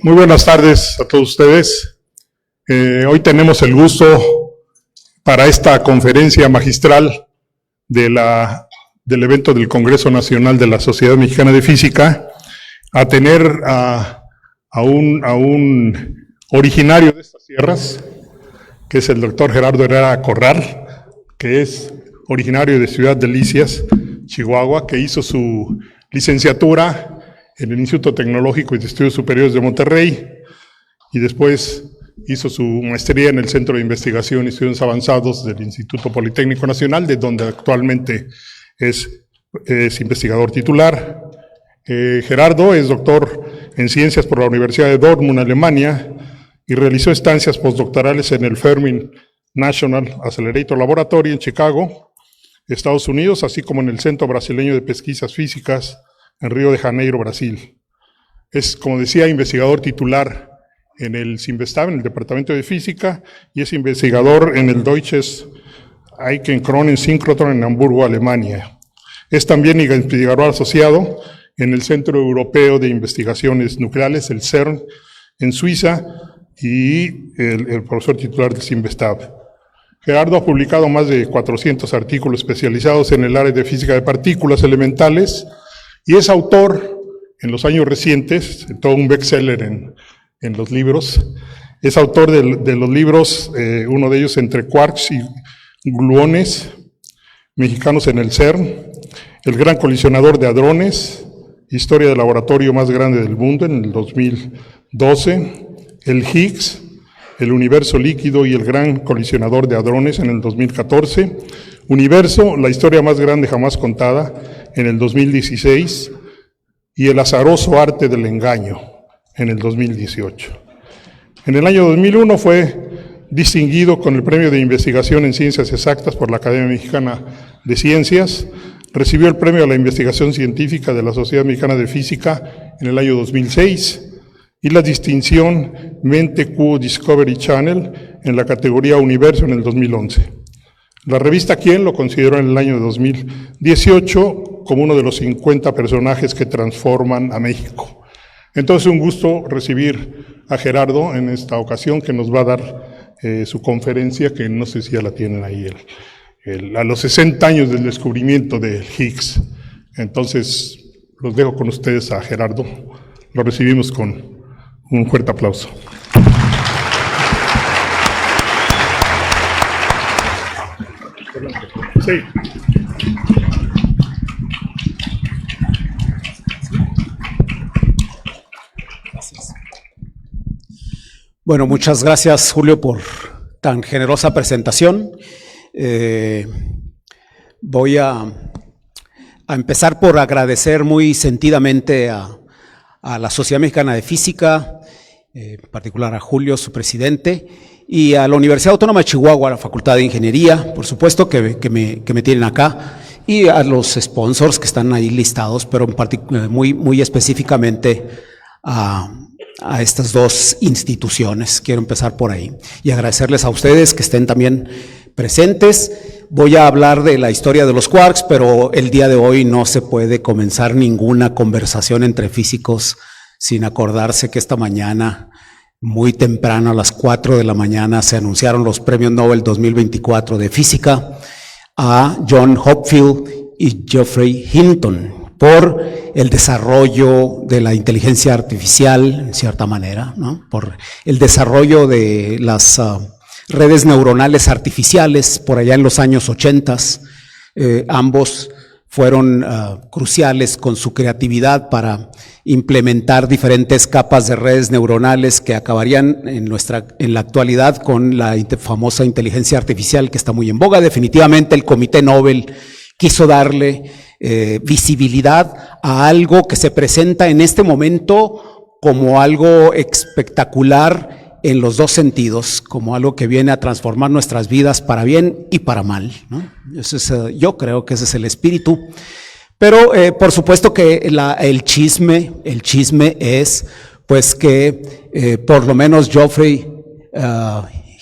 Muy buenas tardes a todos ustedes. Hoy tenemos el gusto para esta conferencia magistral del evento del Congreso Nacional de la Sociedad Mexicana de Física a tener a un originario de estas tierras, que es el doctor Gerardo Herrera Corral, que es originario de Ciudad Delicias, Chihuahua, que hizo su licenciatura en el Instituto Tecnológico y de Estudios Superiores de Monterrey, y después hizo su maestría en el Centro de Investigación y Estudios Avanzados del Instituto Politécnico Nacional, de donde actualmente es investigador titular. Gerardo es doctor en Ciencias por la Universidad de Dortmund, Alemania, y realizó estancias postdoctorales en el Fermi National Accelerator Laboratory en Chicago, Estados Unidos, así como en el Centro Brasileño de Pesquisas Físicas en Río de Janeiro, Brasil. Es, como decía, investigador titular en el CIMBESTAB, en el Departamento de Física, y es investigador en el Deutsches Eichenkronen-Synchrotron en Hamburgo, Alemania. Es también investigador asociado en el Centro Europeo de Investigaciones Nucleares, el CERN, en Suiza, y el profesor titular del CIMBESTAB. Gerardo ha publicado más de 400 artículos especializados en el área de física de partículas elementales, y es autor, en los años recientes, todo un bestseller en los libros. Es autor de los libros, uno de ellos Entre quarks y gluones mexicanos en el CERN, El gran colisionador de hadrones, Historia del laboratorio más grande del mundo en el 2012, El Higgs, El universo líquido y el gran colisionador de hadrones en el 2014, Universo, la historia más grande jamás contada en el 2016, y El azaroso arte del engaño en el 2018. En el año 2001 fue distinguido con el Premio de Investigación en Ciencias Exactas por la Academia Mexicana de Ciencias, recibió el Premio a la Investigación Científica de la Sociedad Mexicana de Física en el año 2006, y la distinción Mente Q Discovery Channel en la categoría Universo en el 2011. La revista Quién lo consideró en el año 2018 como uno de los 50 personajes que transforman a México. Entonces, un gusto recibir a Gerardo en esta ocasión, que nos va a dar su conferencia, que no sé si ya la tienen ahí, a los 60 años del descubrimiento del Higgs. Entonces, los dejo con ustedes a Gerardo. Lo recibimos con un fuerte aplauso. Sí. Bueno, muchas gracias, Julio, por tan generosa presentación. Voy a empezar por agradecer muy sentidamente a la Sociedad Mexicana de Física, en particular a Julio, su presidente, y a la Universidad Autónoma de Chihuahua, a la Facultad de Ingeniería, por supuesto, que me tienen acá, y a los sponsors que están ahí listados, pero muy específicamente a estas dos instituciones. Quiero empezar por ahí y agradecerles a ustedes que estén también presentes. Voy a hablar de la historia de los quarks, pero el día de hoy no se puede comenzar ninguna conversación entre físicos sin acordarse que esta mañana, muy temprano, a las 4 de la mañana, se anunciaron los premios Nobel 2024 de Física a John Hopfield y Geoffrey Hinton por el desarrollo de la inteligencia artificial, en cierta manera, ¿no? Por el desarrollo de las redes neuronales artificiales por allá en los años 80. Ambos fueron cruciales con su creatividad para implementar diferentes capas de redes neuronales que acabarían en la actualidad con la famosa inteligencia artificial, que está muy en boga. Definitivamente el Comité Nobel quiso darle visibilidad a algo que se presenta en este momento como algo espectacular en los dos sentidos, como algo que viene a transformar nuestras vidas para bien y para mal, ¿no? Yo creo que ese es el espíritu. Pero por supuesto que el chisme es pues que por lo menos Geoffrey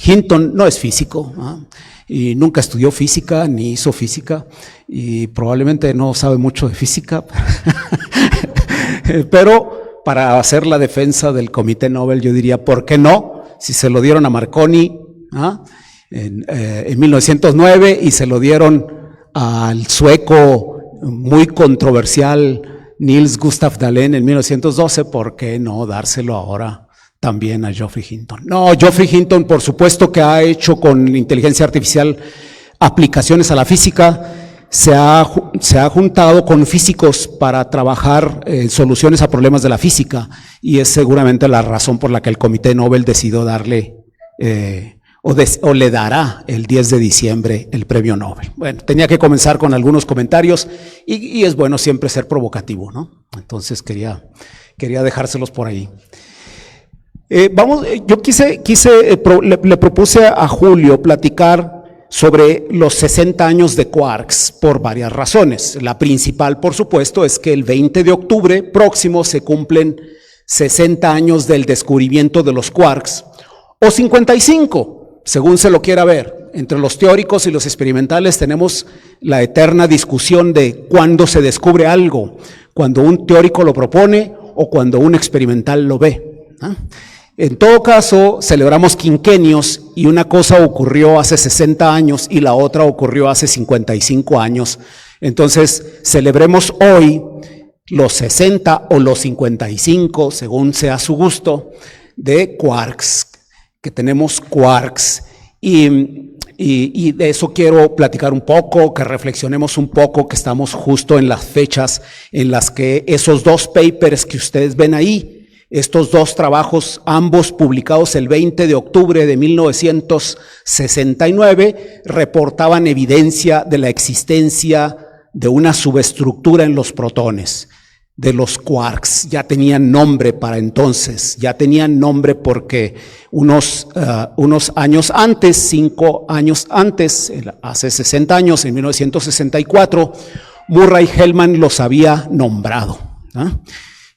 Hinton no es físico, ¿no? Y nunca estudió física ni hizo física y probablemente no sabe mucho de física, pero para hacer la defensa del Comité Nobel, yo diría, ¿por qué no? Si se lo dieron a Marconi en 1909 y se lo dieron al sueco muy controversial Niels Gustav Dahlén en 1912, ¿por qué no dárselo ahora también a Geoffrey Hinton? No, Geoffrey Hinton, por supuesto que ha hecho con inteligencia artificial aplicaciones a la física, se ha juntado con físicos para trabajar soluciones a problemas de la física, y es seguramente la razón por la que el Comité Nobel decidió darle o le dará el 10 de diciembre el premio Nobel. Bueno, tenía que comenzar con algunos comentarios y es bueno siempre ser provocativo, ¿no? Entonces quería dejárselos por ahí. Yo le propuse a Julio platicar sobre los 60 años de quarks por varias razones. La principal, por supuesto, es que el 20 de octubre próximo se cumplen 60 años del descubrimiento de los quarks, o 55, según se lo quiera ver. Entre los teóricos y los experimentales tenemos la eterna discusión de cuándo se descubre algo, cuando un teórico lo propone o cuando un experimental lo ve, ¿no? En todo caso, celebramos quinquenios y una cosa ocurrió hace 60 años y la otra ocurrió hace 55 años. Entonces, celebremos hoy los 60 o los 55, según sea su gusto, de quarks, que tenemos quarks. Y de eso quiero platicar un poco, que reflexionemos un poco, que estamos justo en las fechas en las que esos dos papers que ustedes ven ahí, estos dos trabajos, ambos publicados el 20 de octubre de 1969, reportaban evidencia de la existencia de una subestructura en los protones, de los quarks. Ya tenían nombre para entonces, ya tenían nombre porque unos años antes, 5 años antes, hace 60 años, en 1964, Murray-Hellman los había nombrado, ¿no?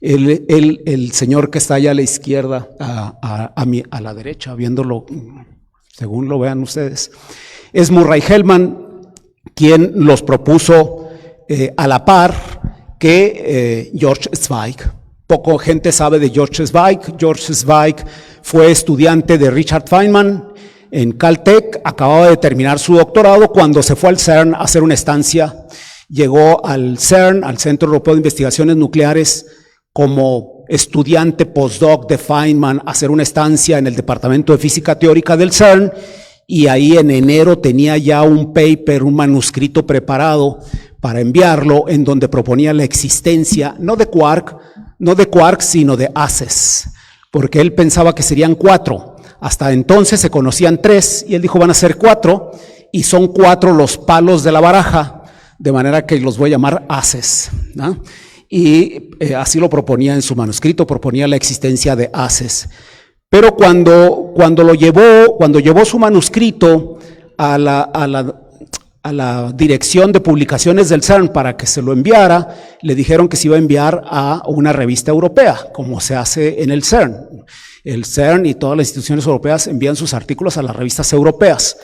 El señor que está allá a la izquierda, a la derecha, viéndolo según lo vean ustedes, es Murray-Hellman quien los propuso a la par que George Zweig. Poco gente sabe de George Zweig. George Zweig fue estudiante de Richard Feynman en Caltech, acababa de terminar su doctorado cuando se fue al CERN a hacer una estancia. Llegó al CERN, al Centro Europeo de Investigaciones Nucleares, como estudiante postdoc de Feynman, a hacer una estancia en el Departamento de Física Teórica del CERN, y ahí en enero tenía ya un paper, un manuscrito preparado para enviarlo, en donde proponía la existencia, no de quarks, sino de haces, porque él pensaba que serían 4. Hasta entonces se conocían 3, y él dijo van a ser 4, y son 4 los palos de la baraja, de manera que los voy a llamar haces, ¿no? Y así lo proponía en su manuscrito, proponía la existencia de haces. Pero cuando llevó su manuscrito a la dirección de publicaciones del CERN para que se lo enviara, le dijeron que se iba a enviar a una revista europea, como se hace en el CERN. El CERN y todas las instituciones europeas envían sus artículos a las revistas europeas.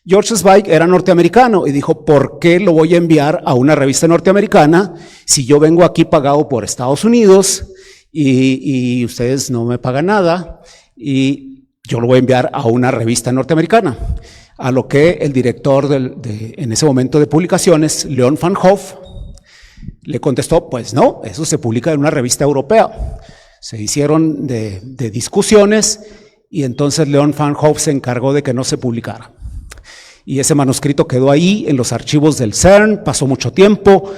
George Zweig era norteamericano y dijo, ¿por qué lo voy a enviar a una revista norteamericana si yo vengo aquí pagado por Estados Unidos y ustedes no me pagan nada y yo lo voy a enviar a una revista norteamericana? A lo que el director en ese momento de publicaciones, Leon van Hoff, le contestó, pues no, eso se publica en una revista europea. Se hicieron de discusiones y entonces Leon van Hoff se encargó de que no se publicara. Y ese manuscrito quedó ahí en los archivos del CERN, pasó mucho tiempo,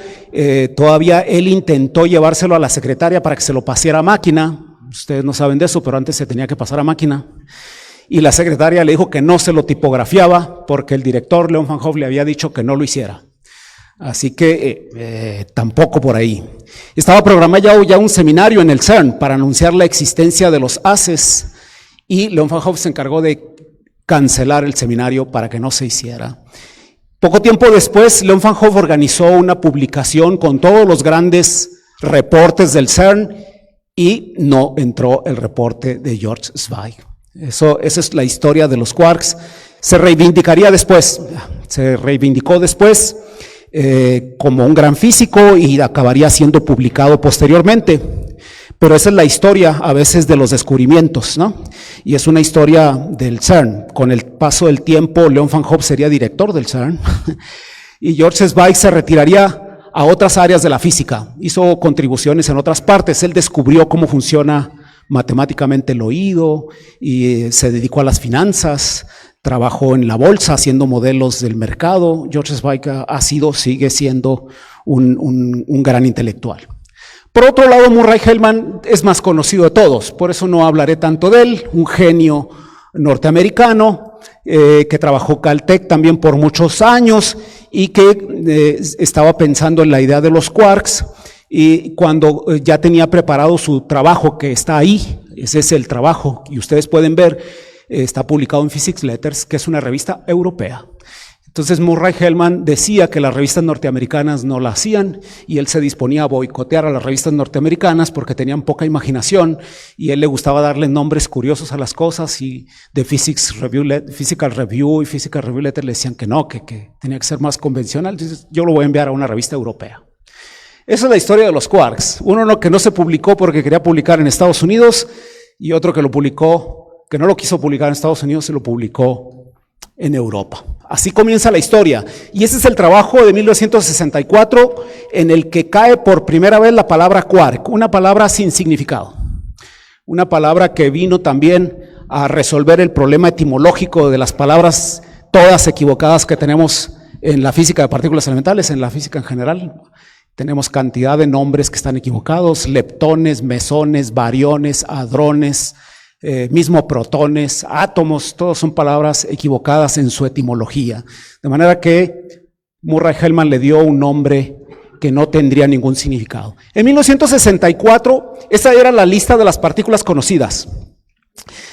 todavía él intentó llevárselo a la secretaria para que se lo pasara a máquina. Ustedes no saben de eso, pero antes se tenía que pasar a máquina. Y la secretaria le dijo que no se lo tipografiaba porque el director Leon van Hoff le había dicho que no lo hiciera. Así que tampoco por ahí. Estaba programado ya un seminario en el CERN para anunciar la existencia de los haces y Leon van Hoff se encargó de cancelar el seminario para que no se hiciera. Poco tiempo después, Leon van Hoff organizó una publicación con todos los grandes reportes del CERN y no entró el reporte de George Zweig. Esa es la historia de los quarks. Se reivindicó después como un gran físico y acabaría siendo publicado posteriormente. Pero esa es la historia a veces de los descubrimientos, ¿no? Y es una historia del CERN. Con el paso del tiempo, Leon Van Hoppe sería director del CERN y George Zweig se retiraría a otras áreas de la física. Hizo contribuciones en otras partes. Él descubrió cómo funciona matemáticamente el oído y se dedicó a las finanzas. Trabajó en la bolsa haciendo modelos del mercado. George Zweig sigue siendo un gran intelectual. Por otro lado, Murray Gell-Mann es más conocido de todos, por eso no hablaré tanto de él, un genio norteamericano que trabajó Caltech también por muchos años y que estaba pensando en la idea de los quarks, y cuando ya tenía preparado su trabajo, que está ahí, ese es el trabajo, y ustedes pueden ver, está publicado en Physics Letters, que es una revista europea. Entonces Murray Gell-Mann decía que las revistas norteamericanas no la hacían y él se disponía a boicotear a las revistas norteamericanas porque tenían poca imaginación y él le gustaba darle nombres curiosos a las cosas, y de Physical Review y Physical Review Letter le decían que no, que tenía que ser más convencional. Entonces yo lo voy a enviar a una revista europea. Esa es la historia de los quarks. Uno que no se publicó porque quería publicar en Estados Unidos y otro que lo publicó, que no lo quiso publicar en Estados Unidos, se lo publicó en Europa. Así comienza la historia, y ese es el trabajo de 1964 en el que cae por primera vez la palabra quark, una palabra sin significado, una palabra que vino también a resolver el problema etimológico de las palabras todas equivocadas que tenemos en la física de partículas elementales, en la física en general. Tenemos cantidad de nombres que están equivocados: leptones, mesones, bariones, hadrones, mismo protones, átomos, todos son palabras equivocadas en su etimología. De manera que Murray Gell-Mann le dio un nombre que no tendría ningún significado. En 1964, esa era la lista de las partículas conocidas.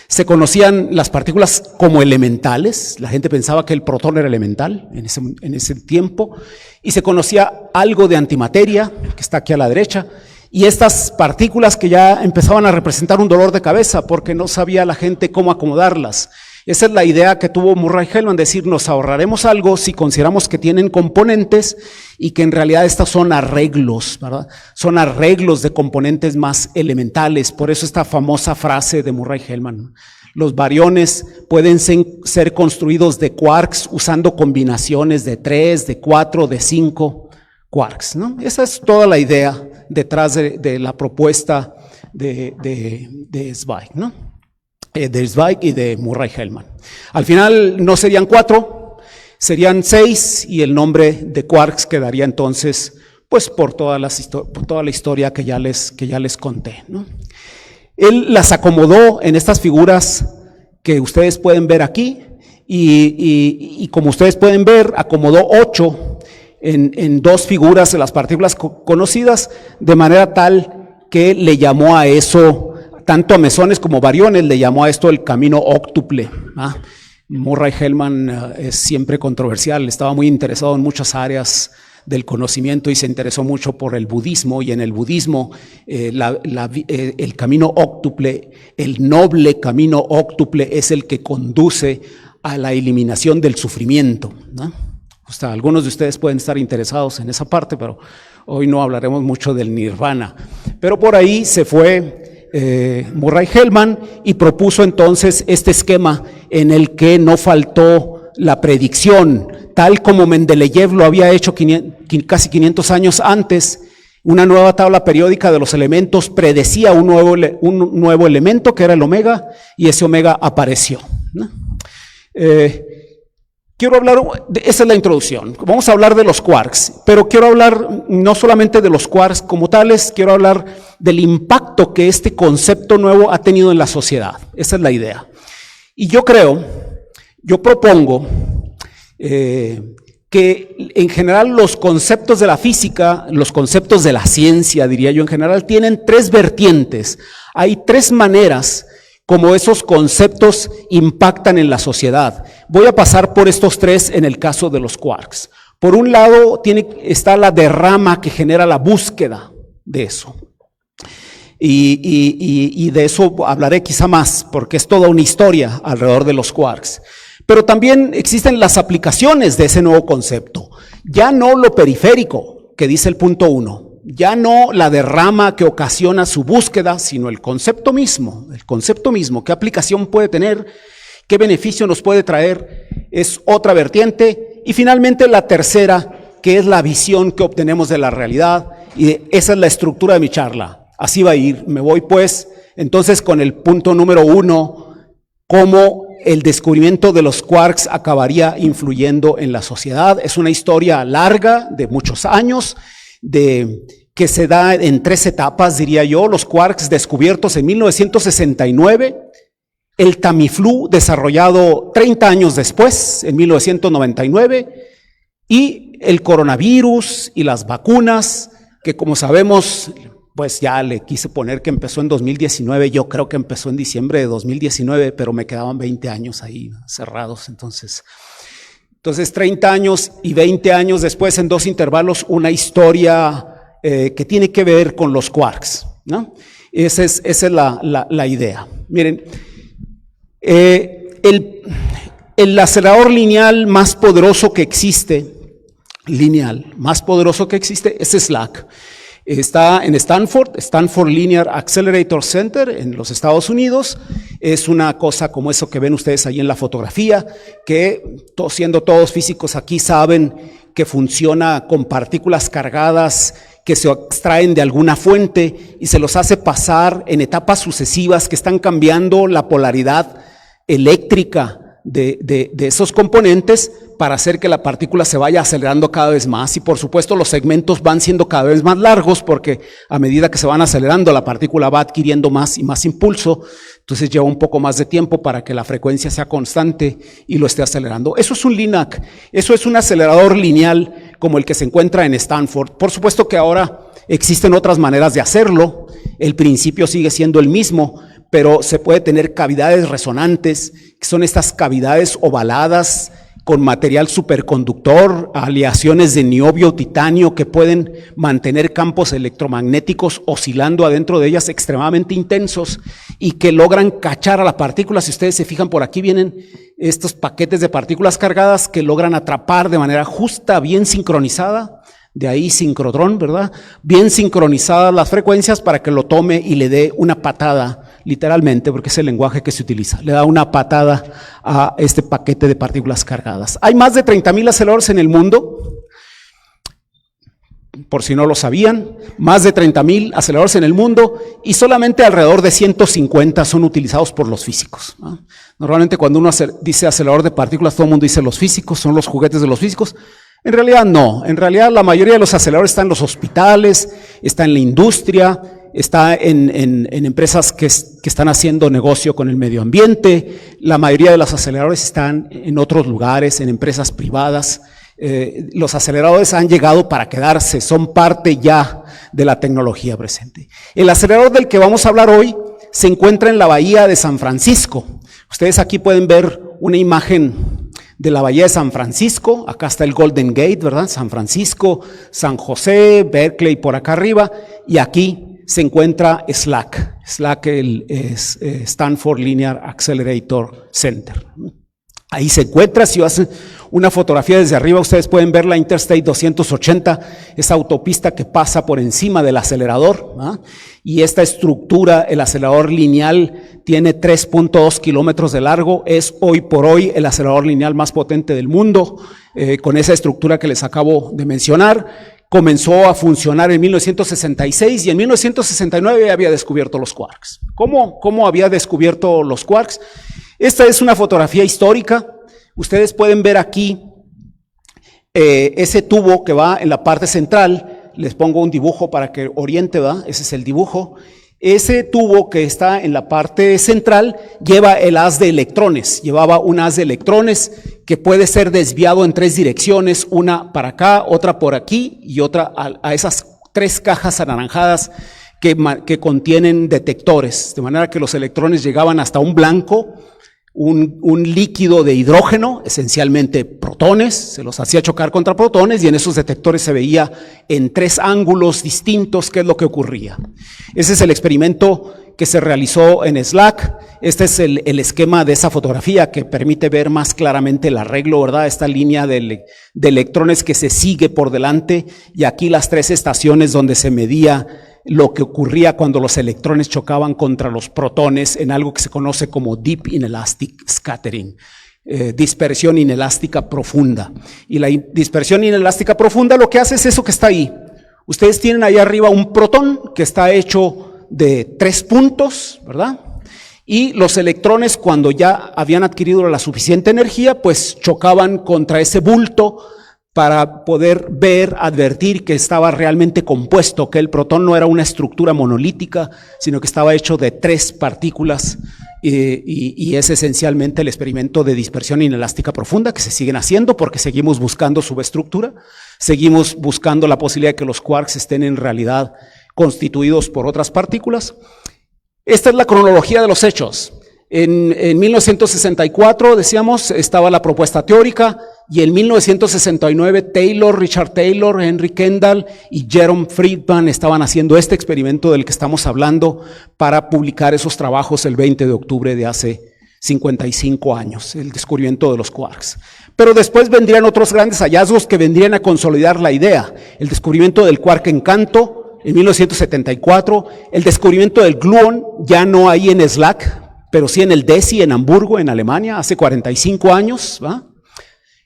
Se conocían las partículas como elementales, la gente pensaba que el protón era elemental en ese tiempo, y se conocía algo de antimateria, que está aquí a la derecha, y estas partículas que ya empezaban a representar un dolor de cabeza porque no sabía la gente cómo acomodarlas. Esa es la idea que tuvo Murray Gell-Mann, decir, nos ahorraremos algo si consideramos que tienen componentes y que en realidad estas son arreglos, ¿verdad? Son arreglos de componentes más elementales. Por eso esta famosa frase de Murray Gell-Mann: los bariones pueden ser construidos de quarks usando combinaciones de 3, de 4, de 5 quarks, ¿no? Esa es toda la idea detrás de la propuesta de Zweig, ¿no? De Zweig y de Murray Gell-Mann. Al final no serían 4, serían 6, y el nombre de quarks quedaría entonces pues por toda la historia que ya les conté, ¿no? Él las acomodó en estas figuras que ustedes pueden ver aquí, y como ustedes pueden ver, acomodó 8 en 2 figuras de las partículas conocidas, de manera tal que le llamó a eso, tanto a mesones como bariones, le llamó a esto el camino óctuple. Murray Gell-Mann es siempre controversial, estaba muy interesado en muchas áreas del conocimiento y se interesó mucho por el budismo, y en el budismo el camino óctuple, el noble camino óctuple, es el que conduce a la eliminación del sufrimiento, ¿no? O sea, algunos de ustedes pueden estar interesados en esa parte, pero hoy no hablaremos mucho del nirvana. Pero por ahí se fue Murray Gell-Mann y propuso entonces este esquema en el que no faltó la predicción, tal como Mendeleev lo había hecho casi 500 años antes. Una nueva tabla periódica de los elementos predecía un nuevo elemento, que era el omega, y ese omega apareció, ¿no? Quiero hablar, esa es la introducción, vamos a hablar de los quarks, pero quiero hablar no solamente de los quarks como tales, quiero hablar del impacto que este concepto nuevo ha tenido en la sociedad. Esa es la idea. Y yo propongo que en general los conceptos de la física, los conceptos de la ciencia, diría yo en general, tienen 3 vertientes. Hay 3 maneras como esos conceptos impactan en la sociedad. Voy a pasar por estos 3 en el caso de los quarks. Por un lado está la derrama que genera la búsqueda de eso. Y de eso hablaré quizá más, porque es toda una historia alrededor de los quarks. Pero también existen las aplicaciones de ese nuevo concepto. Ya no lo periférico, que dice el punto 1. ya no la derrama que ocasiona su búsqueda, sino el concepto mismo, qué aplicación puede tener, qué beneficio nos puede traer, es otra vertiente. Y finalmente la tercera, que es la visión que obtenemos de la realidad, y esa es la estructura de mi charla. Así va a ir, me voy pues entonces con el punto número 1, cómo el descubrimiento de los quarks acabaría influyendo en la sociedad. Es una historia larga, de muchos años, que se da en 3 etapas, diría yo. Los quarks descubiertos en 1969, el Tamiflu desarrollado 30 años después, en 1999, y el coronavirus y las vacunas, que como sabemos, pues ya le quise poner que empezó en 2019, yo creo que empezó en diciembre de 2019, pero me quedaban 20 años ahí cerrados, entonces 30 años y 20 años después, en 2 intervalos, una historia que tiene que ver con los quarks, ¿no? Esa es la idea. Miren, el acelerador lineal más poderoso que existe, es SLAC. Está en Stanford Linear Accelerator Center en los Estados Unidos. Es una cosa como eso que ven ustedes ahí en la fotografía, que siendo todos físicos aquí saben que funciona con partículas cargadas que se extraen de alguna fuente y se los hace pasar en etapas sucesivas que están cambiando la polaridad eléctrica de esos componentes para hacer que la partícula se vaya acelerando cada vez más, y por supuesto los segmentos van siendo cada vez más largos porque a medida que se van acelerando la partícula va adquiriendo más y más impulso, entonces lleva un poco más de tiempo para que la frecuencia sea constante y lo esté acelerando. Eso es un LINAC, eso es un acelerador lineal como el que se encuentra en Stanford. Por supuesto que ahora existen otras maneras de hacerlo, el principio sigue siendo el mismo, pero se puede tener cavidades resonantes, que son estas cavidades ovaladas con material superconductor, aleaciones de niobio, titanio, que pueden mantener campos electromagnéticos oscilando adentro de ellas extremadamente intensos y que logran cachar a la partícula. Si ustedes se fijan, por aquí vienen estos paquetes de partículas cargadas que logran atrapar de manera justa, bien sincronizada, de ahí sincrotrón, ¿verdad? Bien sincronizadas las frecuencias para que lo tome y le dé una patada, literalmente, porque es el lenguaje que se utiliza. Le da una patada a este paquete de partículas cargadas. Hay más de 30,000 aceleradores en el mundo, por si no lo sabían, más de 30,000 aceleradores en el mundo, y solamente alrededor de 150 son utilizados por los físicos, ¿no? Normalmente cuando uno dice acelerador de partículas, todo el mundo dice los físicos, son los juguetes de los físicos. En realidad no, en realidad la mayoría de los aceleradores están en los hospitales, está en la industria, está en empresas que están haciendo negocio con el medio ambiente. La mayoría de los aceleradores están en otros lugares, en empresas privadas. Los aceleradores han llegado para quedarse, son parte ya de la tecnología presente. El acelerador del que vamos a hablar hoy se encuentra en la bahía de San Francisco. Ustedes aquí pueden ver una imagen de la bahía de San Francisco. Acá está el Golden Gate, ¿verdad? San Francisco, San José, Berkeley por acá arriba, y aquí se encuentra SLAC. SLAC es Stanford Linear Accelerator Center. Ahí se encuentra. Si hacen una fotografía desde arriba, ustedes pueden ver la Interstate 280, esa autopista que pasa por encima del acelerador, ¿ah? Y esta estructura, el acelerador lineal, tiene 3.2 kilómetros de largo, es hoy por hoy el acelerador lineal más potente del mundo, con esa estructura que les acabo de mencionar. Comenzó a funcionar en 1966 y en 1969 había descubierto los quarks. ¿Cómo había descubierto los quarks? Esta es una fotografía histórica. Ustedes pueden ver aquí ese tubo que va en la parte central. Les pongo un dibujo para que oriente, ¿verdad? Ese es el dibujo. Ese tubo que está en la parte central lleva el haz de electrones. Llevaba un haz de electrones que puede ser desviado en 3 direcciones, una para acá, otra por aquí y otra a esas 3 cajas anaranjadas que contienen detectores, de manera que los electrones llegaban hasta un blanco un líquido de hidrógeno, esencialmente protones, se los hacía chocar contra protones y en esos detectores se veía en 3 ángulos distintos qué es lo que ocurría. Ese es el experimento que se realizó en SLAC. Este es el esquema de esa fotografía que permite ver más claramente el arreglo, ¿verdad? Esta línea de electrones que se sigue por delante y aquí las 3 estaciones donde se medía lo que ocurría cuando los electrones chocaban contra los protones en algo que se conoce como Deep Inelastic Scattering, dispersión inelástica profunda. Y la dispersión inelástica profunda lo que hace es eso que está ahí. Ustedes tienen ahí arriba un protón que está hecho de 3 puntos, ¿verdad? Y los electrones, cuando ya habían adquirido la suficiente energía, pues chocaban contra ese bulto para poder ver, advertir que estaba realmente compuesto, que el protón no era una estructura monolítica, sino que estaba hecho de 3 partículas, y es esencialmente el experimento de dispersión inelástica profunda que se siguen haciendo porque seguimos buscando subestructura, seguimos buscando la posibilidad de que los quarks estén en realidad constituidos por otras partículas. Esta es la cronología de los hechos. En 1964, decíamos, estaba la propuesta teórica, y en 1969 Richard Taylor, Henry Kendall y Jerome Friedman estaban haciendo este experimento del que estamos hablando para publicar esos trabajos el 20 de octubre de hace 55 años, el descubrimiento de los quarks. Pero después vendrían otros grandes hallazgos que vendrían a consolidar la idea. El descubrimiento del quark encanto en 1974, el descubrimiento del gluon, ya no ahí en SLAC, pero sí en el DESI en Hamburgo, en Alemania, hace 45 años, ¿va?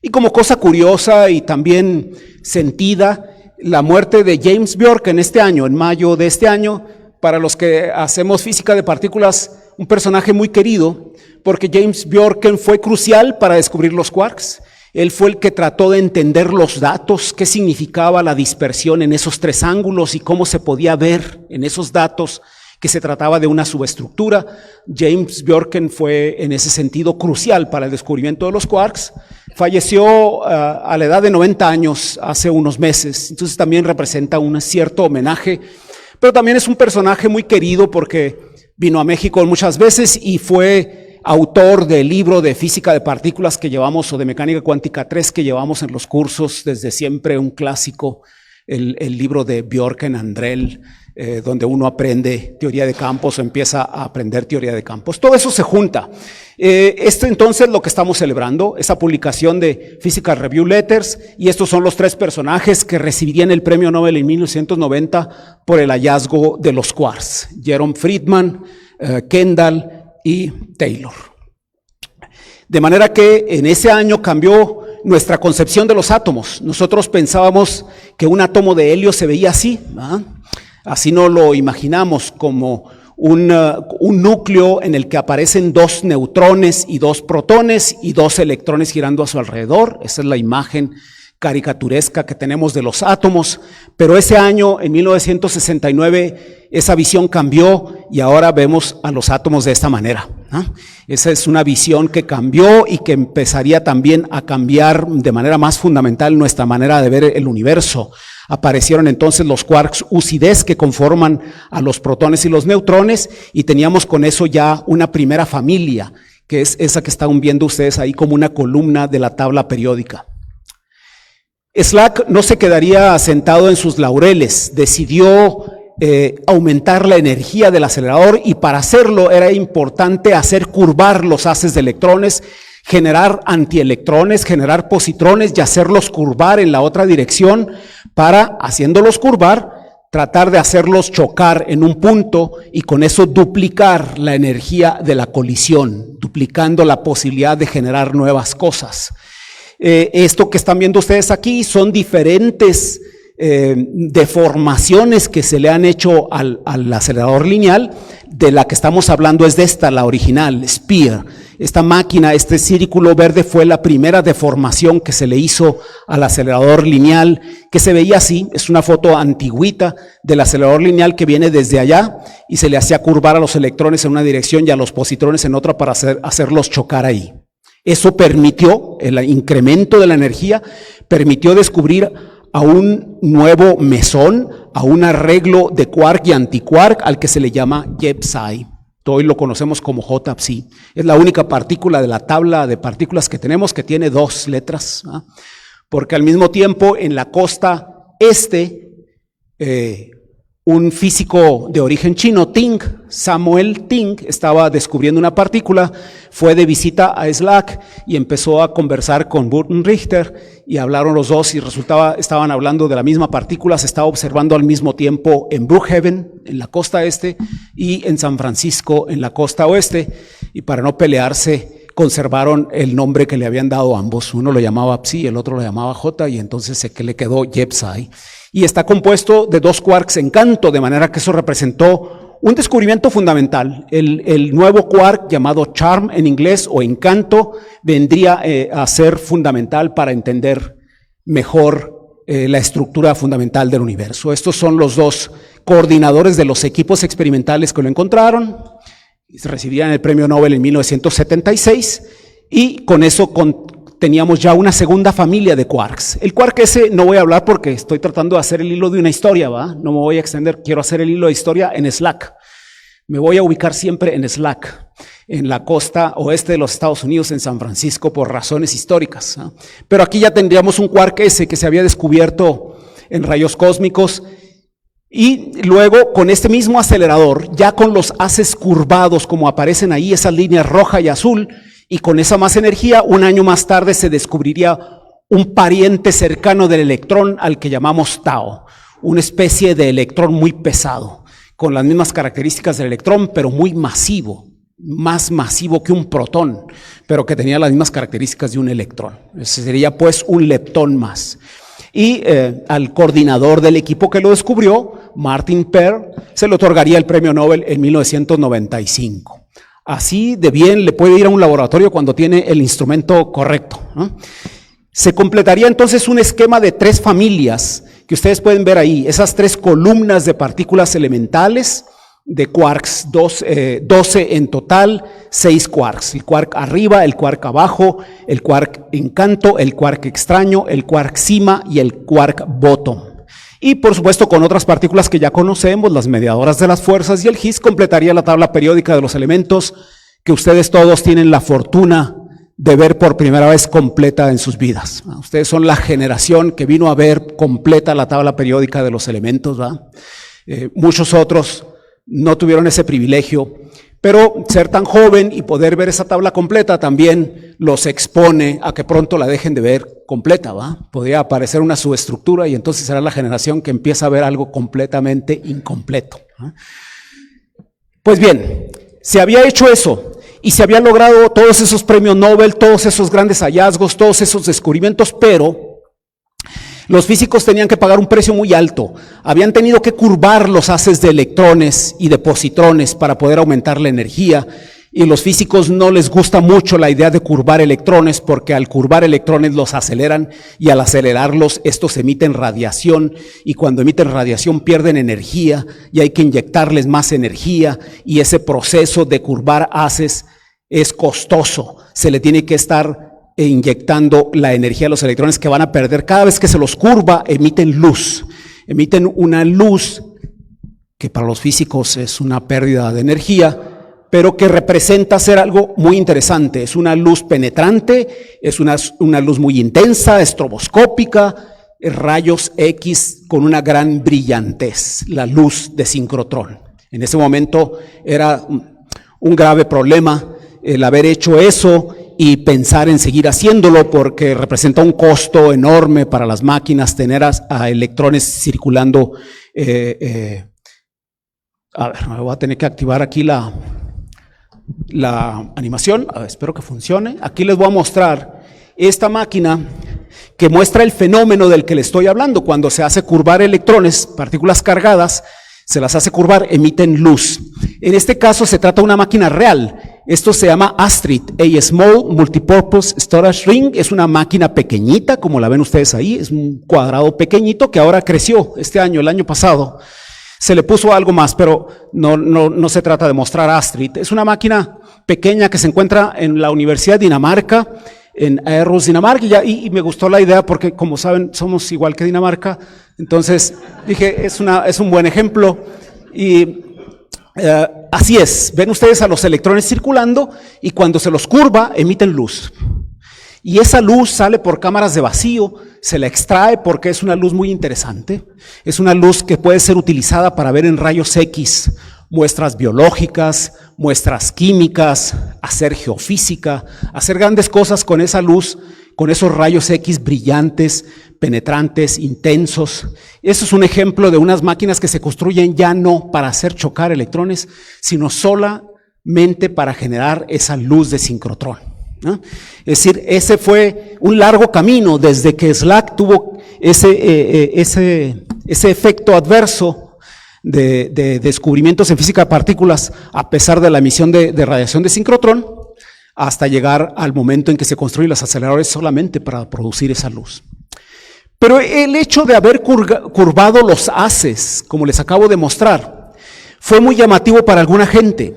Y como cosa curiosa y también sentida, la muerte de James Bjorken este año, en mayo de este año, para los que hacemos física de partículas, un personaje muy querido, porque James Bjorken fue crucial para descubrir los quarks. Él fue el que trató de entender los datos, qué significaba la dispersión en esos 3 ángulos y cómo se podía ver en esos datos que se trataba de una subestructura. James Bjorken fue en ese sentido crucial para el descubrimiento de los quarks. Falleció a la edad de 90 años hace unos meses, entonces también representa un cierto homenaje, pero también es un personaje muy querido porque vino a México muchas veces y fue autor del libro de física de partículas que llevamos, o de mecánica cuántica 3 que llevamos en los cursos desde siempre, un clásico, el libro de Bjorken Andrell, donde uno aprende teoría de campos o empieza a aprender teoría de campos. Todo eso se junta. Esto entonces lo que estamos celebrando, esa publicación de Physical Review Letters, y estos son los 3 personajes que recibirían el premio Nobel en 1990 por el hallazgo de los quarks: Jerome Friedman, Kendall y Taylor. De manera que en ese año cambió nuestra concepción de los átomos. Nosotros pensábamos que un átomo de helio se veía así, ¿verdad? Así no lo imaginamos, como un núcleo en el que aparecen 2 neutrones y 2 protones y 2 electrones girando a su alrededor. Esa es la imagen caricaturesca que tenemos de los átomos, pero ese año, en 1969, esa visión cambió y ahora vemos a los átomos de esta manera, ¿no? Esa es una visión que cambió y que empezaría también a cambiar de manera más fundamental nuestra manera de ver el universo. Aparecieron entonces los quarks UCIDES que conforman a los protones y los neutrones, y teníamos con eso ya una primera familia, que es esa que están viendo ustedes ahí como una columna de la tabla periódica. SLAC no se quedaría sentado en sus laureles, decidió aumentar la energía del acelerador, y para hacerlo era importante hacer curvar los haces de electrones, generar antielectrones, generar positrones y hacerlos curvar en la otra dirección para, haciéndolos curvar, tratar de hacerlos chocar en un punto y con eso duplicar la energía de la colisión, duplicando la posibilidad de generar nuevas cosas. Esto que están viendo ustedes aquí son diferentes deformaciones que se le han hecho al acelerador lineal. De la que estamos hablando es de esta, la original, Spear. Esta máquina, este círculo verde fue la primera deformación que se le hizo al acelerador lineal, que se veía así. Es una foto antigüita del acelerador lineal que viene desde allá y se le hacía curvar a los electrones en una dirección y a los positrones en otra para hacerlos chocar ahí. Eso permitió, el incremento de la energía, permitió descubrir a un nuevo mesón, a un arreglo de quark y antiquark al que se le llama YEPSI. Hoy lo conocemos como J-Psi. Es la única partícula de la tabla de partículas que tenemos que tiene 2 letras, ¿ah? Porque al mismo tiempo en la costa este, un físico de origen chino, Ting, Samuel Ting, estaba descubriendo una partícula, fue de visita a SLAC y empezó a conversar con Burton Richter y hablaron los dos y estaban hablando de la misma partícula, se estaba observando al mismo tiempo en Brookhaven, en la costa este, y en San Francisco, en la costa oeste, y para no pelearse, conservaron el nombre que le habían dado ambos. Uno lo llamaba Psi, el otro lo llamaba J, y entonces se le quedó Yepsai. Y está compuesto de 2 quarks en canto, de manera que eso representó un descubrimiento fundamental. El nuevo quark llamado charm en inglés o encanto vendría a ser fundamental para entender mejor la estructura fundamental del universo. Estos son los 2 coordinadores de los equipos experimentales que lo encontraron. Recibían el premio Nobel en 1976 y con eso teníamos ya una segunda familia de quarks. El quark ese no voy a hablar porque estoy tratando de hacer el hilo de una historia, ¿va? No me voy a extender, quiero hacer el hilo de historia en SLAC. Me voy a ubicar siempre en SLAC, en la costa oeste de los Estados Unidos, en San Francisco, por razones históricas, ¿no? Pero aquí ya tendríamos un quark ese que se había descubierto en rayos cósmicos. Y luego con este mismo acelerador, ya con los haces curvados como aparecen ahí, esas líneas roja y azul, y con esa más energía, un año más tarde se descubriría un pariente cercano del electrón al que llamamos tau, una especie de electrón muy pesado, con las mismas características del electrón, pero muy masivo, más masivo que un protón, pero que tenía las mismas características de un electrón. Ese sería pues un leptón más. Y al coordinador del equipo que lo descubrió, Martin Perl, se le otorgaría el premio Nobel en 1995. Así de bien le puede ir a un laboratorio cuando tiene el instrumento correcto, ¿no? Se completaría entonces un esquema de 3 familias que ustedes pueden ver ahí, esas 3 columnas de partículas elementales de quarks, 12 en total, 6 quarks, el quark arriba, el quark abajo, el quark encanto, el quark extraño, el quark cima y el quark bottom. Y por supuesto con otras partículas que ya conocemos, las mediadoras de las fuerzas, y el Higgs completaría la tabla periódica de los elementos que ustedes todos tienen la fortuna de ver por primera vez completa en sus vidas. Ustedes son la generación que vino a ver completa la tabla periódica de los elementos, ¿verdad? Muchos otros no tuvieron ese privilegio, pero ser tan joven y poder ver esa tabla completa también los expone a que pronto la dejen de ver completa, ¿va? Podría aparecer una subestructura y entonces será la generación que empieza a ver algo completamente incompleto, ¿va? Pues bien, se había hecho eso y se habían logrado todos esos premios Nobel, todos esos grandes hallazgos, todos esos descubrimientos, pero los físicos tenían que pagar un precio muy alto. Habían tenido que curvar los haces de electrones y de positrones para poder aumentar la energía. Y los físicos no les gusta mucho la idea de curvar electrones porque al curvar electrones los aceleran y al acelerarlos estos emiten radiación y cuando emiten radiación pierden energía y hay que inyectarles más energía y ese proceso de curvar haces es costoso. Se le tiene que estar inyectando la energía a los electrones que van a perder. Cada vez que se los curva, emiten luz. Emiten una luz que para los físicos es una pérdida de energía, pero que representa ser algo muy interesante. Es una luz penetrante, es una luz muy intensa, estroboscópica, rayos X con una gran brillantez, la luz de sincrotrón. En ese momento era un grave problema el haber hecho eso y pensar en seguir haciéndolo porque representa un costo enorme para las máquinas tener a electrones circulando. A ver, me voy a tener que activar aquí la animación. A ver, espero que funcione. Aquí les voy a mostrar esta máquina que muestra el fenómeno del que le estoy hablando. Cuando se hace curvar electrones, partículas cargadas, se las hace curvar, emiten luz. En este caso se trata de una máquina real. Esto se llama Astrid, a Small Multipurpose Storage Ring. Es una máquina pequeñita, como la ven ustedes ahí. Es un cuadrado pequeñito que ahora creció este año, el año pasado. Se le puso algo más, pero no se trata de mostrar Astrid. Es una máquina pequeña que se encuentra en la Universidad de Dinamarca, en Aarhus, Dinamarca, y me gustó la idea porque, como saben, somos igual que Dinamarca. Entonces dije, es un buen ejemplo. Y Así es, ven ustedes a los electrones circulando y cuando se los curva emiten luz. Y esa luz sale por cámaras de vacío, se la extrae porque es una luz muy interesante. Es una luz que puede ser utilizada para ver en rayos X muestras biológicas, muestras químicas, hacer geofísica, hacer grandes cosas con esa luz, con esos rayos X brillantes, penetrantes, intensos. Eso es un ejemplo de unas máquinas que se construyen ya no para hacer chocar electrones, sino solamente para generar esa luz de sincrotrón, ¿no? Es decir, ese fue un largo camino desde que SLAC tuvo ese efecto adverso de descubrimientos en física de partículas a pesar de la emisión de radiación de sincrotrón, hasta llegar al momento en que se construyen los aceleradores solamente para producir esa luz. Pero el hecho de haber curvado los haces, como les acabo de mostrar, fue muy llamativo para alguna gente.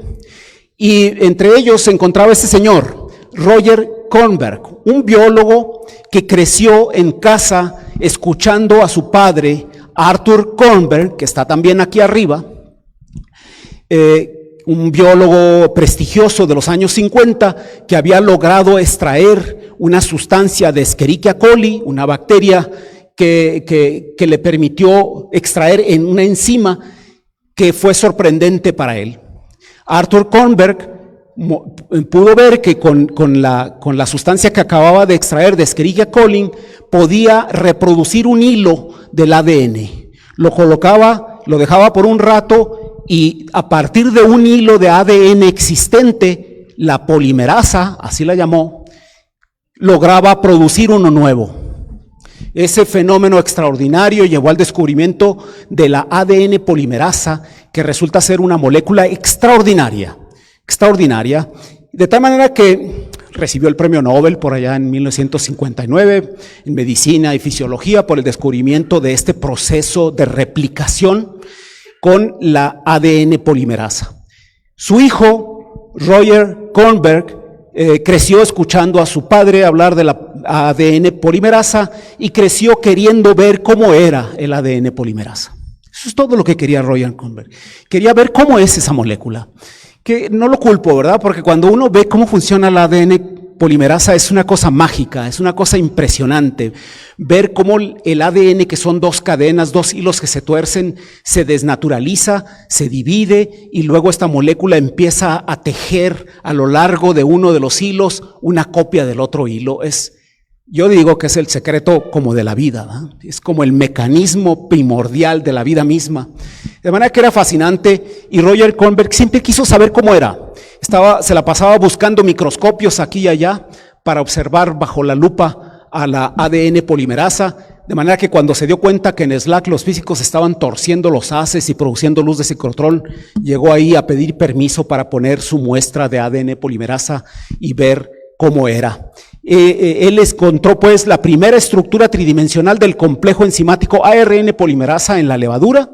Y entre ellos se encontraba este señor, Roger Kornberg, un biólogo que creció en casa escuchando a su padre, Arthur Kornberg, que está también aquí arriba, un biólogo prestigioso de los años 50 que había logrado extraer una sustancia de Escherichia coli, una bacteria que le permitió extraer en una enzima que fue sorprendente para él. Arthur Kornberg pudo ver que con la sustancia que acababa de extraer de Escherichia coli podía reproducir un hilo del ADN. Lo colocaba, lo dejaba por un rato y a partir de un hilo de ADN existente, la polimerasa, así la llamó, lograba producir uno nuevo. Ese fenómeno extraordinario llevó al descubrimiento de la ADN polimerasa, que resulta ser una molécula extraordinaria, de tal manera que recibió el premio Nobel por allá en 1959 en medicina y fisiología por el descubrimiento de este proceso de replicación con la ADN polimerasa. Su hijo, Roger Kornberg, creció escuchando a su padre hablar de la ADN polimerasa y creció queriendo ver cómo era el ADN polimerasa. Eso es todo lo que quería Roger Kornberg. Quería ver cómo es esa molécula. Que no lo culpo, ¿verdad? Porque cuando uno ve cómo funciona el ADN polimerasa es una cosa mágica, es una cosa impresionante. Ver cómo el ADN, que son dos cadenas, dos hilos que se tuercen, se desnaturaliza, se divide y luego esta molécula empieza a tejer a lo largo de uno de los hilos una copia del otro hilo. Yo digo que es el secreto como de la vida, ¿verdad? Es como el mecanismo primordial de la vida misma. De manera que era fascinante y Roger Kornberg siempre quiso saber cómo era. Se la pasaba buscando microscopios aquí y allá para observar bajo la lupa a la ADN polimerasa, de manera que cuando se dio cuenta que en SLAC los físicos estaban torciendo los haces y produciendo luz de sincrotrón, llegó ahí a pedir permiso para poner su muestra de ADN polimerasa y ver cómo era. Él encontró pues la primera estructura tridimensional del complejo enzimático ARN polimerasa en la levadura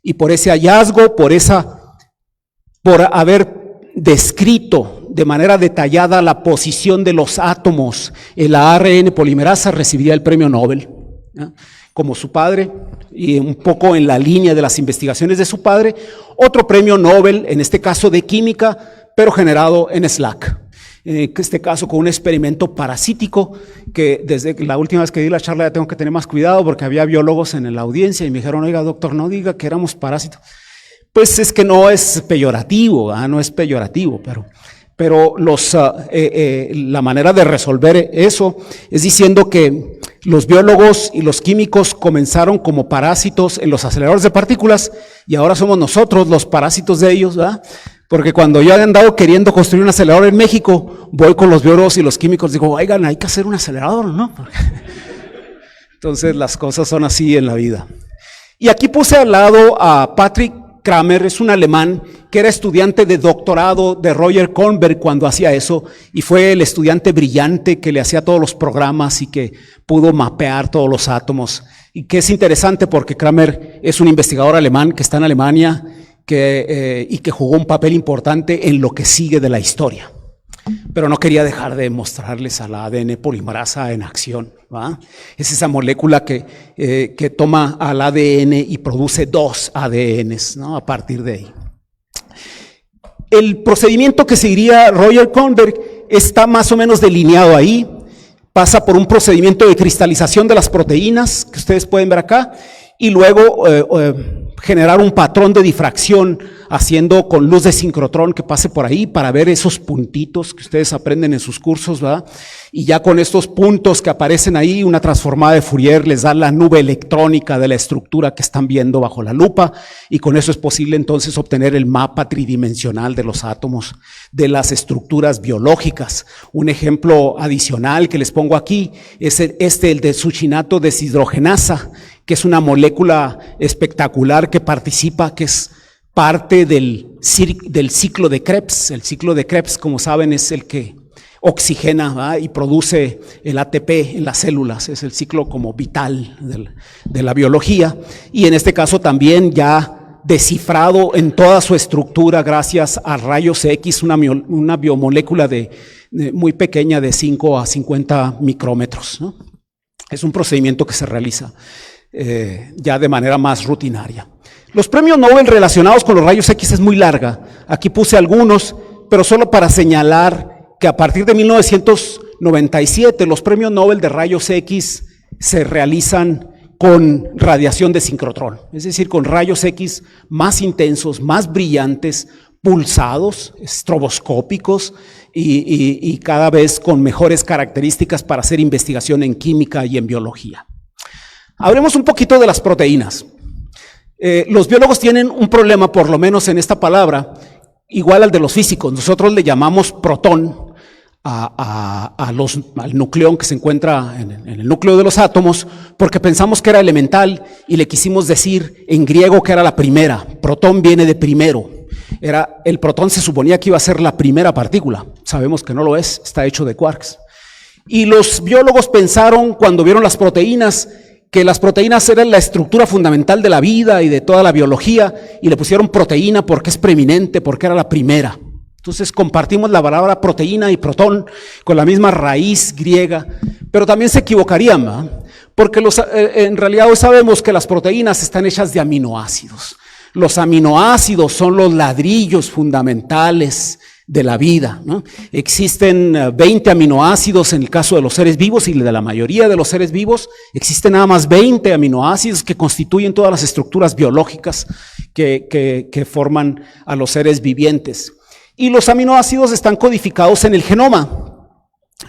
y por ese hallazgo, por haber descrito de manera detallada la posición de los átomos en la ARN polimerasa, recibiría el premio Nobel, ¿no? Como su padre y un poco en la línea de las investigaciones de su padre, otro premio Nobel, en este caso de química, pero generado en SLAC. En este caso con un experimento parasítico que desde la última vez que di la charla ya tengo que tener más cuidado porque había biólogos en la audiencia y me dijeron, oiga doctor, no diga que éramos parásitos. Pues es que no es peyorativo, no es peyorativo, pero la manera de resolver eso es diciendo que los biólogos y los químicos comenzaron como parásitos en los aceleradores de partículas y ahora somos nosotros los parásitos de ellos, ¿verdad? Porque cuando yo he andado queriendo construir un acelerador en México, voy con los biólogos y los químicos, digo, oigan, hay que hacer un acelerador, ¿no? Entonces las cosas son así en la vida. Y aquí puse al lado a Patrick Kramer, es un alemán que era estudiante de doctorado de Roger Kornberg cuando hacía eso, y fue el estudiante brillante que le hacía todos los programas y que pudo mapear todos los átomos. Y que es interesante porque Kramer es un investigador alemán que está en Alemania, y que jugó un papel importante en lo que sigue de la historia. Pero no quería dejar de mostrarles a la ADN polimerasa en acción, ¿va? Es esa molécula que toma al ADN y produce dos ADNs, ¿no? A partir de ahí. El procedimiento que seguiría Roger Kornberg está más o menos delineado ahí. Pasa por un procedimiento de cristalización de las proteínas, que ustedes pueden ver acá, y luego generar un patrón de difracción haciendo con luz de sincrotrón que pase por ahí para ver esos puntitos que ustedes aprenden en sus cursos, ¿verdad? Y ya con estos puntos que aparecen ahí, una transformada de Fourier les da la nube electrónica de la estructura que están viendo bajo la lupa, y con eso es posible entonces obtener el mapa tridimensional de los átomos, de las estructuras biológicas. Un ejemplo adicional que les pongo aquí es el de succinato deshidrogenasa, que es una molécula espectacular que participa, que es parte del ciclo de Krebs. El ciclo de Krebs, como saben, es el que oxigena, ¿verdad?, y produce el ATP en las células. Es el ciclo como vital de la biología. Y en este caso también ya descifrado en toda su estructura gracias a rayos X, una biomolécula muy pequeña de 5 a 50 micrómetros, ¿no? Es un procedimiento que se realiza ya de manera más rutinaria. Los premios Nobel relacionados con los rayos X es muy larga. Aquí puse algunos, pero solo para señalar que a partir de 1997 los premios Nobel de rayos X se realizan con radiación de sincrotrón, es decir, con rayos X más intensos, más brillantes, pulsados, estroboscópicos y cada vez con mejores características para hacer investigación en química y en biología. Hablemos un poquito de las proteínas. Los biólogos tienen un problema, por lo menos en esta palabra, igual al de los físicos. Nosotros le llamamos protón al nucleón que se encuentra en el núcleo de los átomos, porque pensamos que era elemental y le quisimos decir en griego que era la primera. Protón viene de primero. El protón se suponía que iba a ser la primera partícula. Sabemos que no lo es, está hecho de quarks. Y los biólogos pensaron, cuando vieron las proteínas, que las proteínas eran la estructura fundamental de la vida y de toda la biología, y le pusieron proteína porque es preeminente, porque era la primera. Entonces compartimos la palabra proteína y protón con la misma raíz griega, pero también se equivocarían, ¿verdad? Porque en realidad hoy sabemos que las proteínas están hechas de aminoácidos. Los aminoácidos son los ladrillos fundamentales de la vida, ¿no? Existen 20 aminoácidos en el caso de los seres vivos, y de la mayoría de los seres vivos existen nada más 20 aminoácidos que constituyen todas las estructuras biológicas que forman a los seres vivientes. Y los aminoácidos están codificados en el genoma,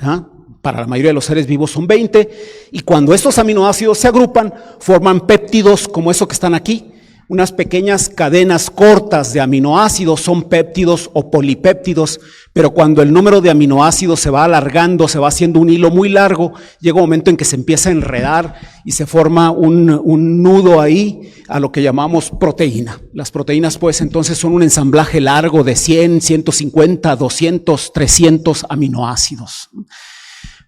¿ah? Para la mayoría de los seres vivos son 20, y cuando estos aminoácidos se agrupan, forman péptidos como eso que están aquí. Unas pequeñas cadenas cortas de aminoácidos son péptidos o polipéptidos, pero cuando el número de aminoácidos se va alargando, se va haciendo un hilo muy largo, llega un momento en que se empieza a enredar y se forma un nudo ahí a lo que llamamos proteína. Las proteínas pues entonces son un ensamblaje largo de 100, 150, 200, 300 aminoácidos.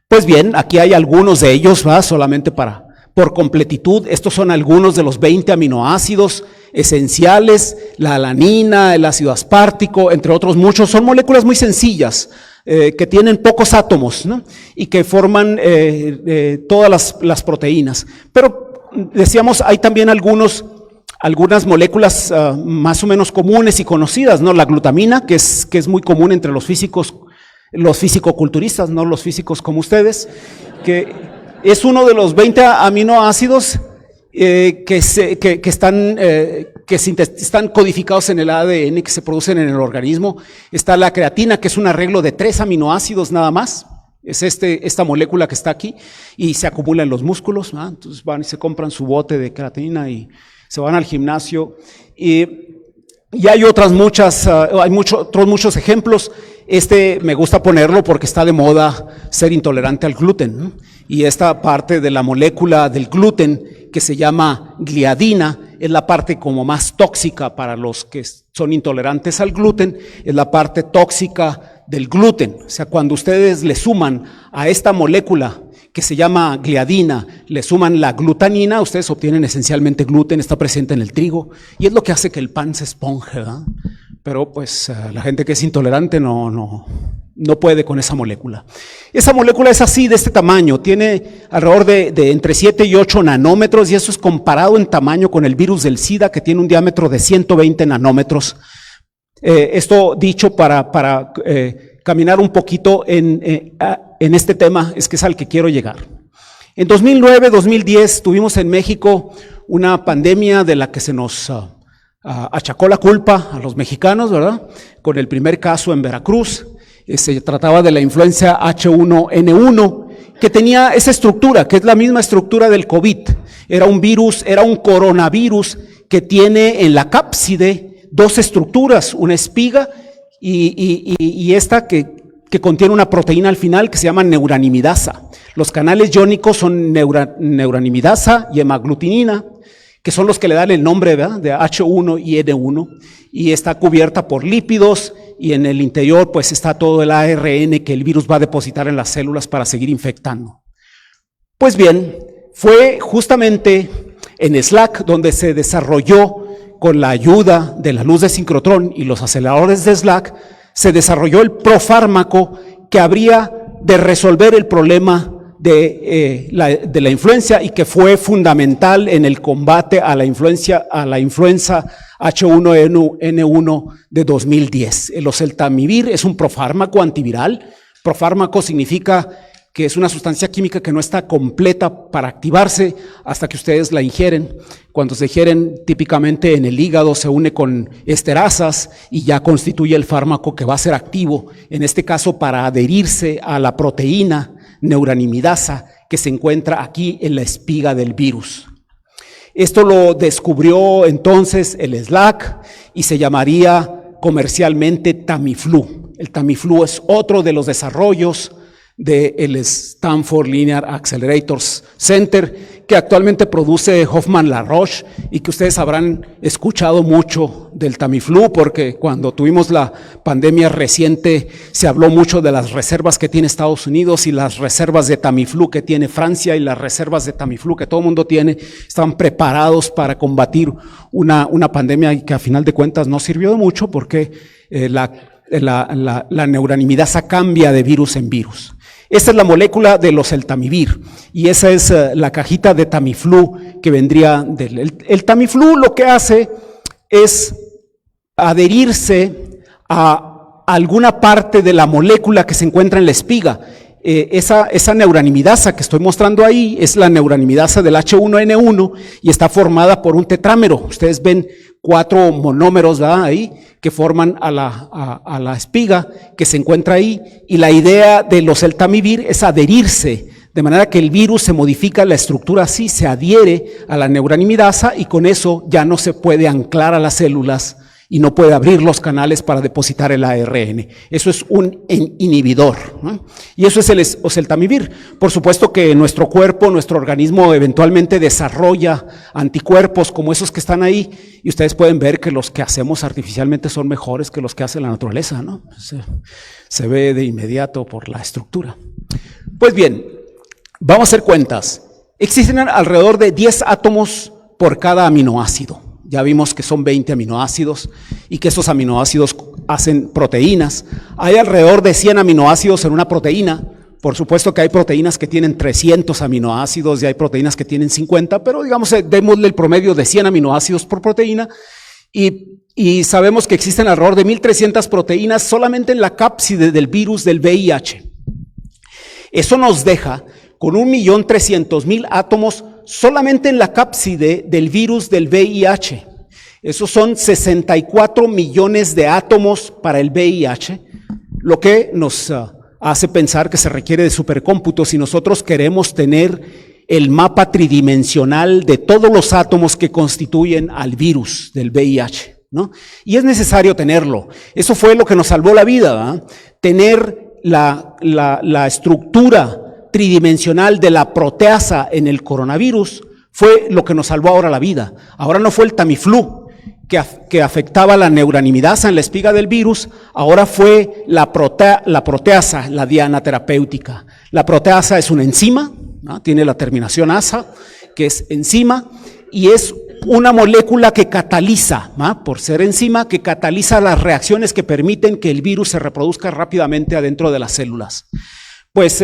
Pues bien, aquí hay algunos de ellos, ¿va? Solamente por completitud, estos son algunos de los 20 aminoácidos esenciales, la alanina, el ácido aspartico, entre otros muchos. Son moléculas muy sencillas, que tienen pocos átomos, ¿no? Y que forman todas las proteínas. Pero, decíamos, hay también algunas moléculas más o menos comunes y conocidas, ¿no? La glutamina, que es muy común entre los fisicoculturistas, no los físicos como ustedes, que es uno de los 20 aminoácidos que están codificados en el ADN, que se producen en el organismo. Está la creatina, que es un arreglo de 3 aminoácidos nada más. Es esta molécula que está aquí, y se acumula en los músculos, ¿no? Entonces van y se compran su bote de creatina y se van al gimnasio. Y hay otros muchos ejemplos. Me gusta ponerlo porque está de moda ser intolerante al gluten, ¿no? Y esta parte de la molécula del gluten, que se llama gliadina, es la parte como más tóxica para los que son intolerantes al gluten, es la parte tóxica del gluten. O sea, cuando ustedes le suman a esta molécula que se llama gliadina, le suman la glutanina, ustedes obtienen esencialmente gluten, está presente en el trigo, y es lo que hace que el pan se esponje, ¿verdad? Pero pues la gente que es intolerante no puede con esa molécula. Esa molécula es así, de este tamaño, tiene alrededor de entre 7 y 8 nanómetros, y eso es comparado en tamaño con el virus del SIDA, que tiene un diámetro de 120 nanómetros. Esto dicho para caminar un poquito en este tema, es que es al que quiero llegar. En 2009-2010 tuvimos en México una pandemia de la que se nos achacó la culpa a los mexicanos, ¿verdad? Con el primer caso en Veracruz. Se trataba de la influenza H1N1, que tenía esa estructura, que es la misma estructura del COVID. Era un virus, era un coronavirus que tiene en la cápside dos estructuras, una espiga y esta que contiene una proteína al final que se llama neuranimidasa. Los canales iónicos son neuranimidasa y hemaglutinina, que son los que le dan el nombre, ¿verdad?, de H1 y N1, y está cubierta por lípidos, y en el interior pues está todo el ARN que el virus va a depositar en las células para seguir infectando. Pues bien, fue justamente en SLAC donde se desarrolló, con la ayuda de la luz de sincrotrón y los aceleradores de SLAC, se desarrolló el profármaco que habría de resolver el problema de la influenza y que fue fundamental en el combate a la influenza H1N1 de 2010. El oseltamivir es un profármaco antiviral. Profármaco significa que es una sustancia química que no está completa para activarse hasta que ustedes la ingieren. Cuando se ingieren, típicamente en el hígado se une con esterasas y ya constituye el fármaco que va a ser activo, en este caso para adherirse a la proteína neuranimidasa que se encuentra aquí en la espiga del virus. Esto lo descubrió entonces el SLAC y se llamaría comercialmente Tamiflu. El Tamiflu es otro de los desarrollos del Stanford Linear Accelerators Center, que actualmente produce Hoffman La Roche y que ustedes habrán escuchado mucho del Tamiflu, porque cuando tuvimos la pandemia reciente se habló mucho de las reservas que tiene Estados Unidos y las reservas de Tamiflu que tiene Francia y las reservas de Tamiflu que todo el mundo tiene. Estaban preparados para combatir una pandemia que a final de cuentas no sirvió de mucho porque la neuranimidasa cambia de virus en virus. Esta es la molécula del oseltamivir y esa es la cajita de Tamiflu que vendría del... El Tamiflu lo que hace es adherirse a alguna parte de la molécula que se encuentra en la espiga. Esa neuranimidasa que estoy mostrando ahí es la neuranimidasa del H1N1 y está formada por un tetrámero. Ustedes ven 4 monómeros, ¿verdad?, ahí que forman a la espiga que se encuentra ahí, y la idea del oseltamivir es adherirse, de manera que el virus se modifica la estructura así, se adhiere a la neuranimidasa y con eso ya no se puede anclar a las células y no puede abrir los canales para depositar el ARN. Eso es un inhibidor, ¿no? Y eso es el oseltamivir. Por supuesto que nuestro cuerpo, nuestro organismo eventualmente desarrolla anticuerpos como esos que están ahí, y ustedes pueden ver que los que hacemos artificialmente son mejores que los que hace la naturaleza, ¿no? Se ve de inmediato por la estructura. Pues bien, vamos a hacer cuentas. Existen alrededor de 10 átomos por cada aminoácido. Ya vimos que son 20 aminoácidos y que esos aminoácidos hacen proteínas. Hay alrededor de 100 aminoácidos en una proteína. Por supuesto que hay proteínas que tienen 300 aminoácidos y hay proteínas que tienen 50, pero digamos, démosle el promedio de 100 aminoácidos por proteína y sabemos que existen alrededor de 1.300 proteínas solamente en la cápside del virus del VIH. Eso nos deja con 1.300.000 átomos solamente en la cápside del virus del VIH. Esos son 64 millones de átomos para el VIH, lo que nos hace pensar que se requiere de supercómputo si nosotros queremos tener el mapa tridimensional de todos los átomos que constituyen al virus del VIH, ¿no? Y es necesario tenerlo. Eso fue lo que nos salvó la vida, ¿verdad? Tener la estructura tridimensional de la proteasa en el coronavirus fue lo que nos salvó ahora la vida. Ahora no fue el Tamiflu que afectaba la neuranimidasa en la espiga del virus, ahora fue la proteasa, la diana terapéutica. La proteasa es una enzima, ¿no? Tiene la terminación asa, que es enzima, y es una molécula que cataliza, ¿no? Por ser enzima, que cataliza las reacciones que permiten que el virus se reproduzca rápidamente adentro de las células. Pues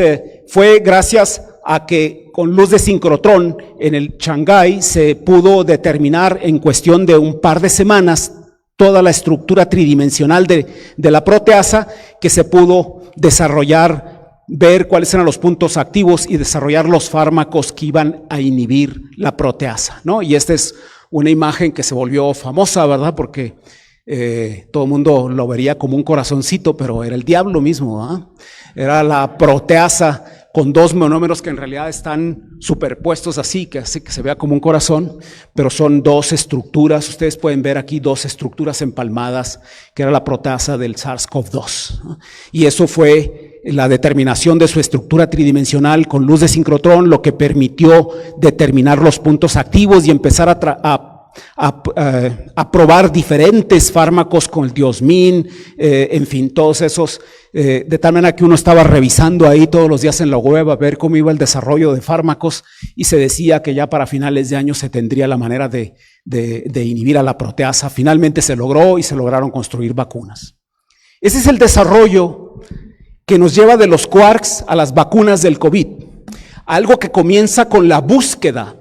fue gracias a que con luz de sincrotrón en el Shanghái se pudo determinar en cuestión de un par de semanas toda la estructura tridimensional de la proteasa, que se pudo desarrollar, ver cuáles eran los puntos activos y desarrollar los fármacos que iban a inhibir la proteasa, ¿no? Y esta es una imagen que se volvió famosa, ¿verdad? Porque todo el mundo lo vería como un corazoncito, pero era el diablo mismo, ¿verdad? Era la proteasa con dos monómeros que en realidad están superpuestos así, que hace que se vea como un corazón, pero son dos estructuras. Ustedes pueden ver aquí dos estructuras empalmadas, que era la proteasa del SARS-CoV-2, ¿no? Y eso fue la determinación de su estructura tridimensional con luz de sincrotrón, lo que permitió determinar los puntos activos y empezar a probar diferentes fármacos con el diosmin, en fin, todos esos, de tal manera que uno estaba revisando ahí todos los días en la web a ver cómo iba el desarrollo de fármacos, y se decía que ya para finales de año se tendría la manera de inhibir a la proteasa. Finalmente se logró y se lograron construir vacunas. Ese es el desarrollo que nos lleva de los quarks a las vacunas del COVID, algo que comienza con la búsqueda,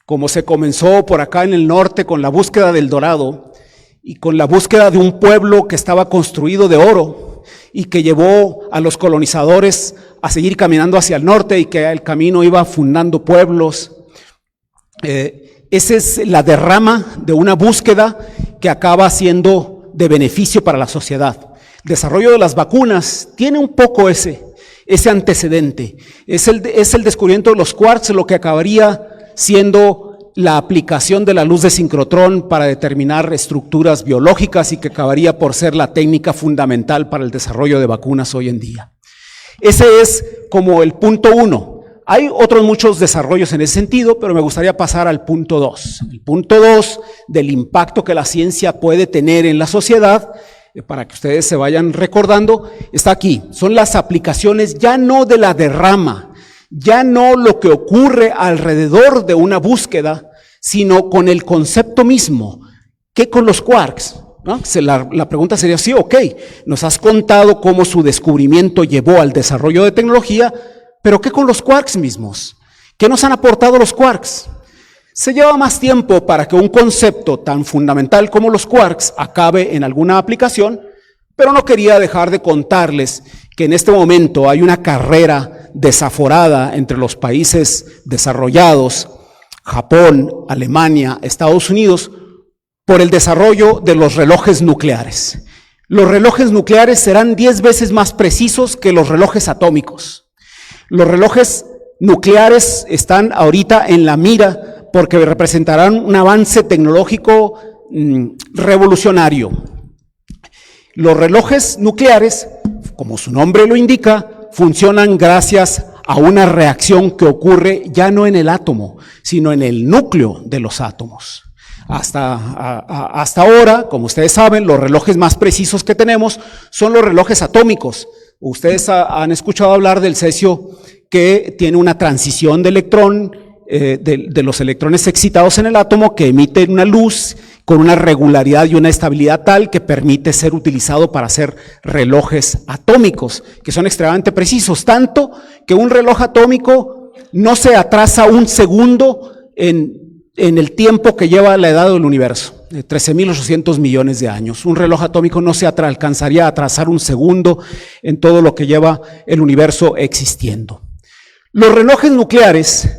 como se comenzó por acá en el norte con la búsqueda del dorado y con la búsqueda de un pueblo que estaba construido de oro y que llevó a los colonizadores a seguir caminando hacia el norte y que el camino iba fundando pueblos. Esa es la derrama de una búsqueda que acaba siendo de beneficio para la sociedad. El desarrollo de las vacunas tiene un poco ese antecedente. Es el descubrimiento de los quarks lo que acabaría siendo la aplicación de la luz de sincrotrón para determinar estructuras biológicas y que acabaría por ser la técnica fundamental para el desarrollo de vacunas hoy en día. Ese es como el punto 1. Hay otros muchos desarrollos en ese sentido, pero me gustaría pasar al punto 2. El punto 2 del impacto que la ciencia puede tener en la sociedad, para que ustedes se vayan recordando, está aquí. Son las aplicaciones ya no de la derrama, ya no lo que ocurre alrededor de una búsqueda, sino con el concepto mismo. ¿Qué con los quarks? ¿No? La pregunta sería así, ok, nos has contado cómo su descubrimiento llevó al desarrollo de tecnología, pero ¿qué con los quarks mismos? ¿Qué nos han aportado los quarks? Se lleva más tiempo para que un concepto tan fundamental como los quarks acabe en alguna aplicación, pero no quería dejar de contarles que en este momento hay una carrera desaforada entre los países desarrollados, Japón, Alemania, Estados Unidos, por el desarrollo de los relojes nucleares. Los relojes nucleares serán 10 veces más precisos que los relojes atómicos. Los relojes nucleares están ahorita en la mira porque representarán un avance tecnológico revolucionario. Los relojes nucleares, como su nombre lo indica, funcionan gracias a una reacción que ocurre ya no en el átomo, sino en el núcleo de los átomos. Hasta ahora, como ustedes saben, los relojes más precisos que tenemos son los relojes atómicos. Ustedes han escuchado hablar del cesio, que tiene una transición de electrón, de los electrones excitados en el átomo, que emiten una luz con una regularidad y una estabilidad tal que permite ser utilizado para hacer relojes atómicos, que son extremadamente precisos, tanto que un reloj atómico no se atrasa un segundo en el tiempo que lleva la edad del universo, de 13.800 millones de años. Un reloj atómico no se alcanzaría a atrasar un segundo en todo lo que lleva el universo existiendo. Los relojes nucleares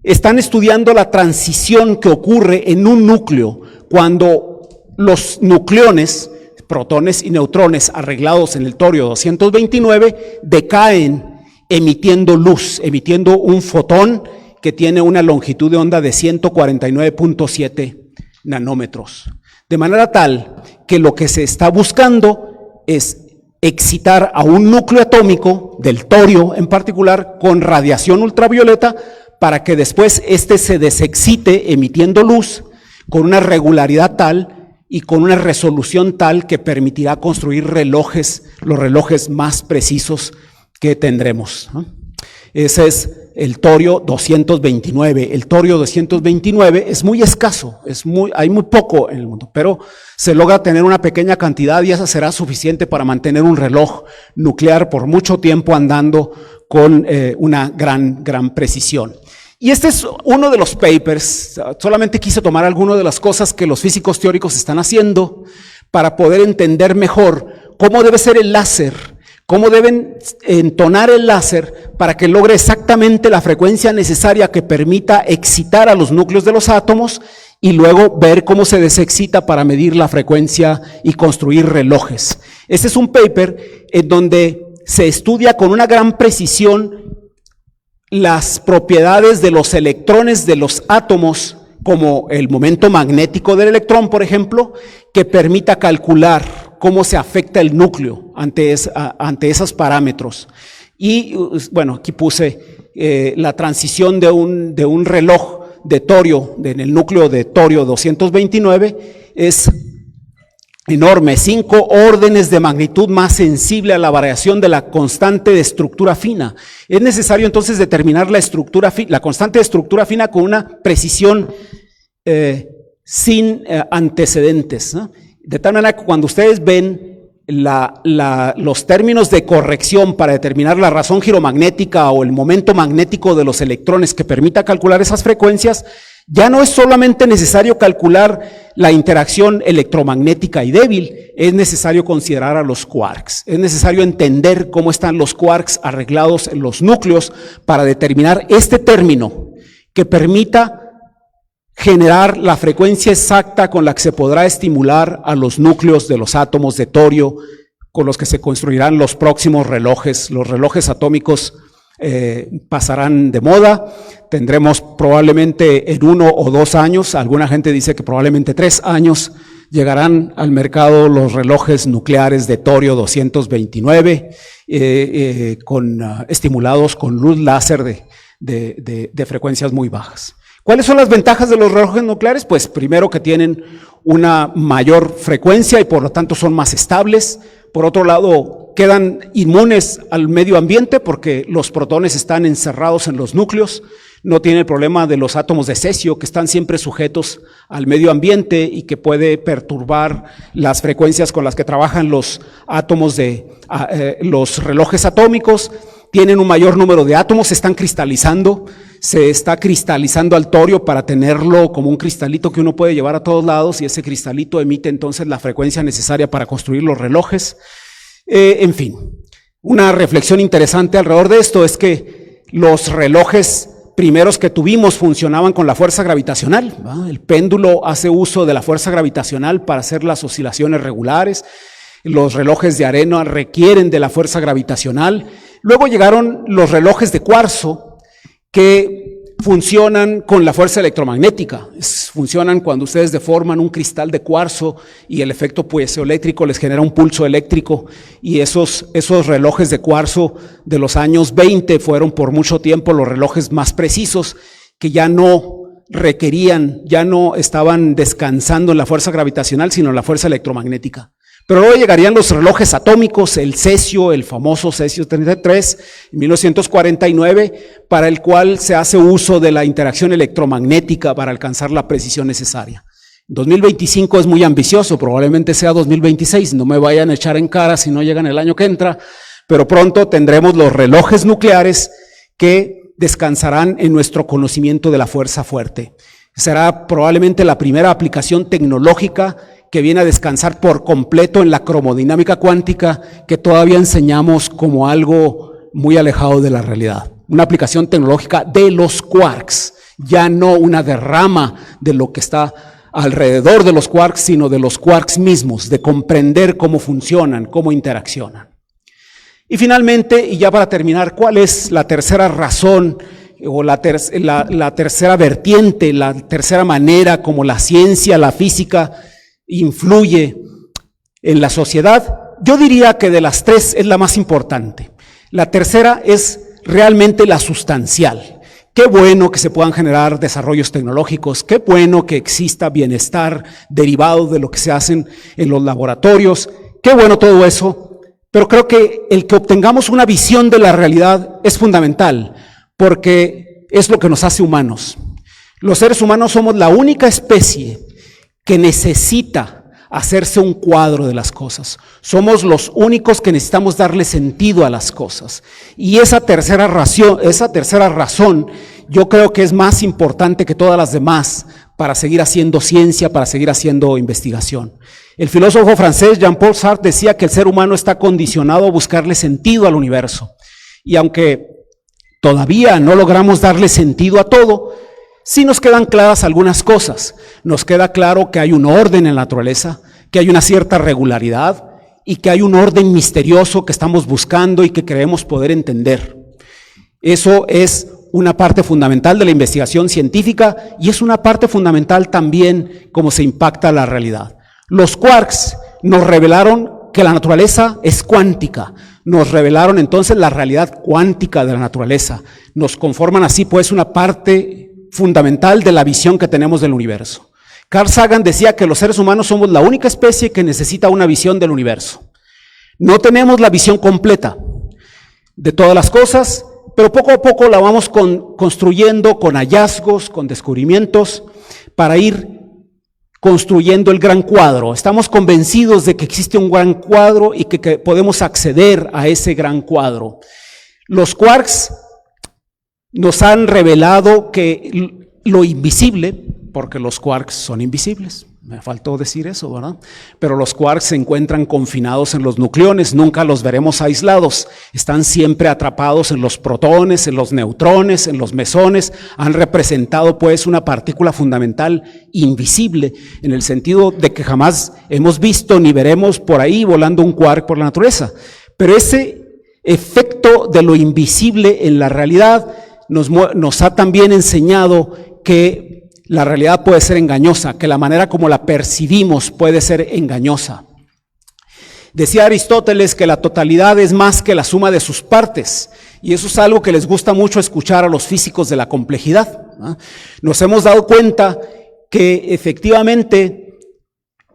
están estudiando la transición que ocurre en un núcleo cuando los nucleones, protones y neutrones arreglados en el torio 229, decaen emitiendo luz, emitiendo un fotón que tiene una longitud de onda de 149.7 nanómetros. De manera tal que lo que se está buscando es excitar a un núcleo atómico, del torio en particular, con radiación ultravioleta, para que después éste se desexcite emitiendo luz con una regularidad tal y con una resolución tal que permitirá construir relojes, los relojes más precisos que tendremos, ¿no? Ese es el torio 229. El torio 229 es muy escaso, hay muy poco en el mundo, pero se logra tener una pequeña cantidad y esa será suficiente para mantener un reloj nuclear por mucho tiempo andando con una gran precisión. Y este es uno de los papers, solamente quise tomar algunas de las cosas que los físicos teóricos están haciendo para poder entender mejor cómo debe ser el láser, cómo deben entonar el láser para que logre exactamente la frecuencia necesaria que permita excitar a los núcleos de los átomos y luego ver cómo se desexcita para medir la frecuencia y construir relojes. Este es un paper en donde se estudia con una gran precisión las propiedades de los electrones de los átomos, como el momento magnético del electrón, por ejemplo, que permita calcular cómo se afecta el núcleo ante esos parámetros. Y bueno, aquí puse la transición de un reloj de torio, en el núcleo de torio 229, es enorme, 5 órdenes de magnitud más sensible a la variación de la constante de estructura fina. Es necesario entonces determinar la constante de estructura fina con una precisión sin antecedentes, ¿no? De tal manera que cuando ustedes ven los términos de corrección para determinar la razón giromagnética o el momento magnético de los electrones que permita calcular esas frecuencias, ya no es solamente necesario calcular la interacción electromagnética y débil, es necesario considerar a los quarks. Es necesario entender cómo están los quarks arreglados en los núcleos para determinar este término que permita generar la frecuencia exacta con la que se podrá estimular a los núcleos de los átomos de torio con los que se construirán los próximos relojes. Los relojes atómicos pasarán de moda, tendremos probablemente en 1 o 2 años, alguna gente dice que probablemente 3 años, llegarán al mercado los relojes nucleares de torio 229, estimulados con luz láser de frecuencias muy bajas. ¿Cuáles son las ventajas de los relojes nucleares? Pues primero que tienen una mayor frecuencia y por lo tanto son más estables. Por otro lado, quedan inmunes al medio ambiente porque los protones están encerrados en los núcleos. No tiene el problema de los átomos de cesio que están siempre sujetos al medio ambiente y que puede perturbar las frecuencias con las que trabajan los átomos los relojes atómicos. Tienen un mayor número de átomos, se están cristalizando, se está cristalizando al torio para tenerlo como un cristalito que uno puede llevar a todos lados y ese cristalito emite entonces la frecuencia necesaria para construir los relojes. En fin, una reflexión interesante alrededor de esto es que los relojes primeros que tuvimos funcionaban con la fuerza gravitacional, ¿va? El péndulo hace uso de la fuerza gravitacional para hacer las oscilaciones regulares, los relojes de arena requieren de la fuerza gravitacional. Luego llegaron los relojes de cuarzo que funcionan con la fuerza electromagnética. Funcionan cuando ustedes deforman un cristal de cuarzo y el efecto piezoeléctrico les genera un pulso eléctrico y esos relojes de cuarzo de los años 20 fueron por mucho tiempo los relojes más precisos que ya no requerían, ya no estaban descansando en la fuerza gravitacional sino en la fuerza electromagnética. Pero luego llegarían los relojes atómicos, el cesio, el famoso cesio 33, en 1949, para el cual se hace uso de la interacción electromagnética para alcanzar la precisión necesaria. 2025 es muy ambicioso, probablemente sea 2026, no me vayan a echar en cara si no llegan el año que entra, pero pronto tendremos los relojes nucleares que descansarán en nuestro conocimiento de la fuerza fuerte. Será probablemente la primera aplicación tecnológica que viene a descansar por completo en la cromodinámica cuántica que todavía enseñamos como algo muy alejado de la realidad. Una aplicación tecnológica de los quarks, ya no una derrama de lo que está alrededor de los quarks, sino de los quarks mismos, de comprender cómo funcionan, cómo interaccionan. Y finalmente, y ya para terminar, ¿cuál es la tercera razón o la tercera vertiente, la tercera manera como la ciencia, la física influye en la sociedad? Yo diría que de las tres es la más importante. La tercera es realmente la sustancial. Qué bueno que se puedan generar desarrollos tecnológicos, qué bueno que exista bienestar derivado de lo que se hacen en los laboratorios, qué bueno todo eso, pero creo que el que obtengamos una visión de la realidad es fundamental, porque es lo que nos hace humanos. Los seres humanos somos la única especie que necesita hacerse un cuadro de las cosas. Somos los únicos que necesitamos darle sentido a las cosas. Y esa tercera razón, yo creo que es más importante que todas las demás para seguir haciendo ciencia, para seguir haciendo investigación. El filósofo francés Jean-Paul Sartre decía que el ser humano está condicionado a buscarle sentido al universo. Y aunque todavía no logramos darle sentido a todo, sí nos quedan claras algunas cosas. Nos queda claro que hay un orden en la naturaleza, que hay una cierta regularidad y que hay un orden misterioso que estamos buscando y que creemos poder entender. Eso es una parte fundamental de la investigación científica y es una parte fundamental también cómo se impacta la realidad. Los quarks nos revelaron que la naturaleza es cuántica, nos revelaron entonces la realidad cuántica de la naturaleza, nos conforman así pues una parte fundamental de la visión que tenemos del universo. Carl Sagan decía que los seres humanos somos la única especie que necesita una visión del universo. No tenemos la visión completa de todas las cosas, pero poco a poco la vamos construyendo con hallazgos, con descubrimientos, para ir construyendo el gran cuadro. Estamos convencidos de que existe un gran cuadro y que podemos acceder a ese gran cuadro. Los quarks nos han revelado que lo invisible, porque los quarks son invisibles, me faltó decir eso, ¿verdad? Pero los quarks se encuentran confinados en los nucleones, nunca los veremos aislados, están siempre atrapados en los protones, en los neutrones, en los mesones, han representado pues una partícula fundamental invisible, en el sentido de que jamás hemos visto ni veremos por ahí volando un quark por la naturaleza. Pero ese efecto de lo invisible en la realidad nos ha también enseñado que la realidad puede ser engañosa, que la manera como la percibimos puede ser engañosa. Decía Aristóteles que la totalidad es más que la suma de sus partes, y eso es algo que les gusta mucho escuchar a los físicos de la complejidad, ¿no? Nos hemos dado cuenta que efectivamente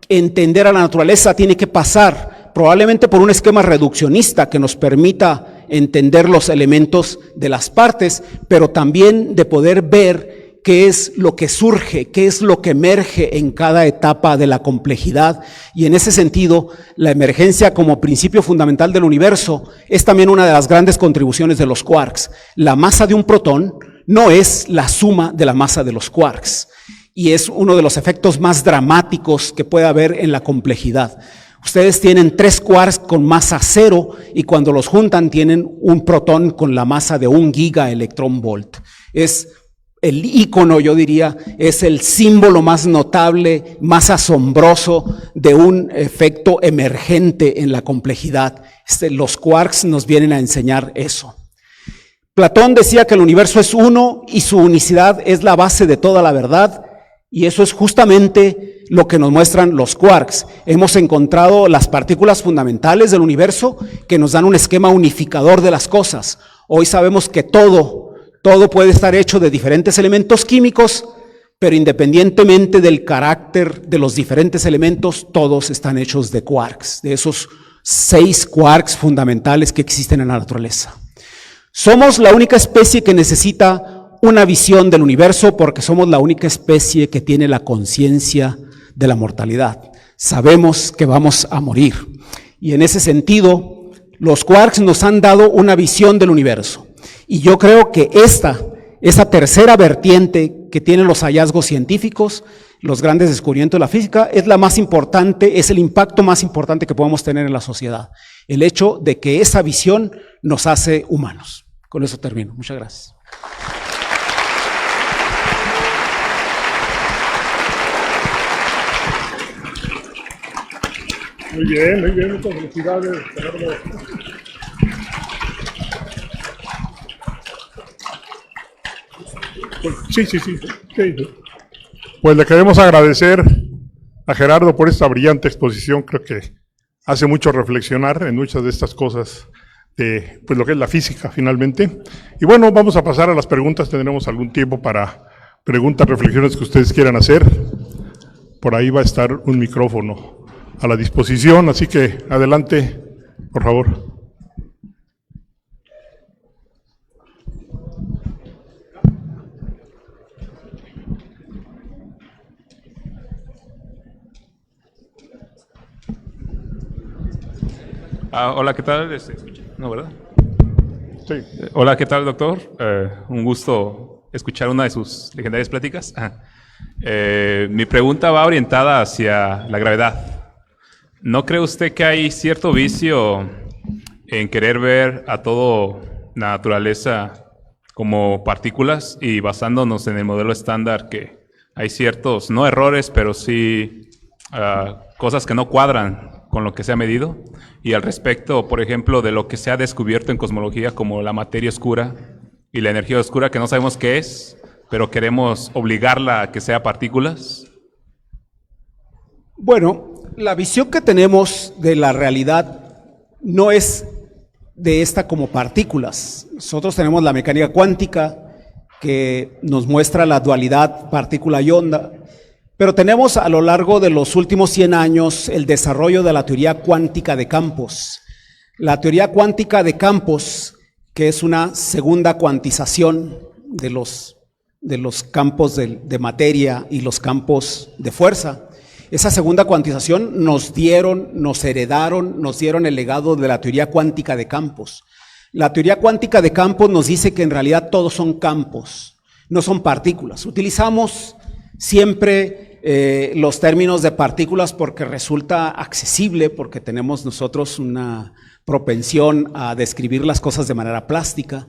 entender a la naturaleza tiene que pasar probablemente por un esquema reduccionista que nos permita entender los elementos de las partes, pero también de poder ver qué es lo que surge, qué es lo que emerge en cada etapa de la complejidad. Y en ese sentido, la emergencia como principio fundamental del universo es también una de las grandes contribuciones de los quarks. La masa de un protón no es la suma de la masa de los quarks, y es uno de los efectos más dramáticos que puede haber en la complejidad. Ustedes tienen 3 quarks con masa 0 y cuando los juntan tienen un protón con la masa de 1 gigaelectronvolt. Es el ícono, yo diría, es el símbolo más notable, más asombroso de un efecto emergente en la complejidad. Los quarks nos vienen a enseñar eso. Platón decía que el universo es uno y su unicidad es la base de toda la verdad, y eso es justamente lo que nos muestran los quarks. Hemos encontrado las partículas fundamentales del universo que nos dan un esquema unificador de las cosas. Hoy sabemos que todo puede estar hecho de diferentes elementos químicos, pero independientemente del carácter de los diferentes elementos, todos están hechos de quarks, de esos 6 quarks fundamentales que existen en la naturaleza. Somos la única especie que necesita una visión del universo porque somos la única especie que tiene la conciencia de la mortalidad. Sabemos que vamos a morir. Y en ese sentido, los quarks nos han dado una visión del universo. Y yo creo que esa tercera vertiente que tienen los hallazgos científicos, los grandes descubrimientos de la física, es la más importante, es el impacto más importante que podemos tener en la sociedad. El hecho de que esa visión nos hace humanos. Con eso termino. Muchas gracias. Muy bien, muchas felicidades. Sí. Pues le queremos agradecer a Gerardo por esta brillante exposición. Creo que hace mucho reflexionar en muchas de estas cosas de pues lo que es la física finalmente. Y bueno, vamos a pasar a las preguntas. Tendremos algún tiempo para preguntas, reflexiones que ustedes quieran hacer. Por ahí va a estar un micrófono a la disposición, así que adelante, por favor. Hola, ¿qué tal? ¿No, verdad? Sí. Hola, ¿qué tal, doctor? Un gusto escuchar una de sus legendarias pláticas. Mi pregunta va orientada hacia la gravedad. ¿No cree usted que hay cierto vicio en querer ver a todo la naturaleza como partículas y basándonos en el modelo estándar que hay ciertos, no errores, pero sí cosas que no cuadran con lo que se ha medido? Y al respecto, por ejemplo, de lo que se ha descubierto en cosmología como la materia oscura y la energía oscura, que no sabemos qué es, pero queremos obligarla a que sea partículas. Bueno, la visión que tenemos de la realidad no es de esta como partículas. Nosotros tenemos la mecánica cuántica que nos muestra la dualidad partícula y onda, pero tenemos a lo largo de los últimos 100 años el desarrollo de la teoría cuántica de campos. La teoría cuántica de campos, que es una segunda cuantización de los campos de materia y los campos de fuerza. Esa segunda cuantización nos dieron el legado de la teoría cuántica de campos. La teoría cuántica de campos nos dice que en realidad todos son campos, no son partículas. Utilizamos siempre los términos de partículas porque resulta accesible, porque tenemos nosotros una propensión a describir las cosas de manera plástica.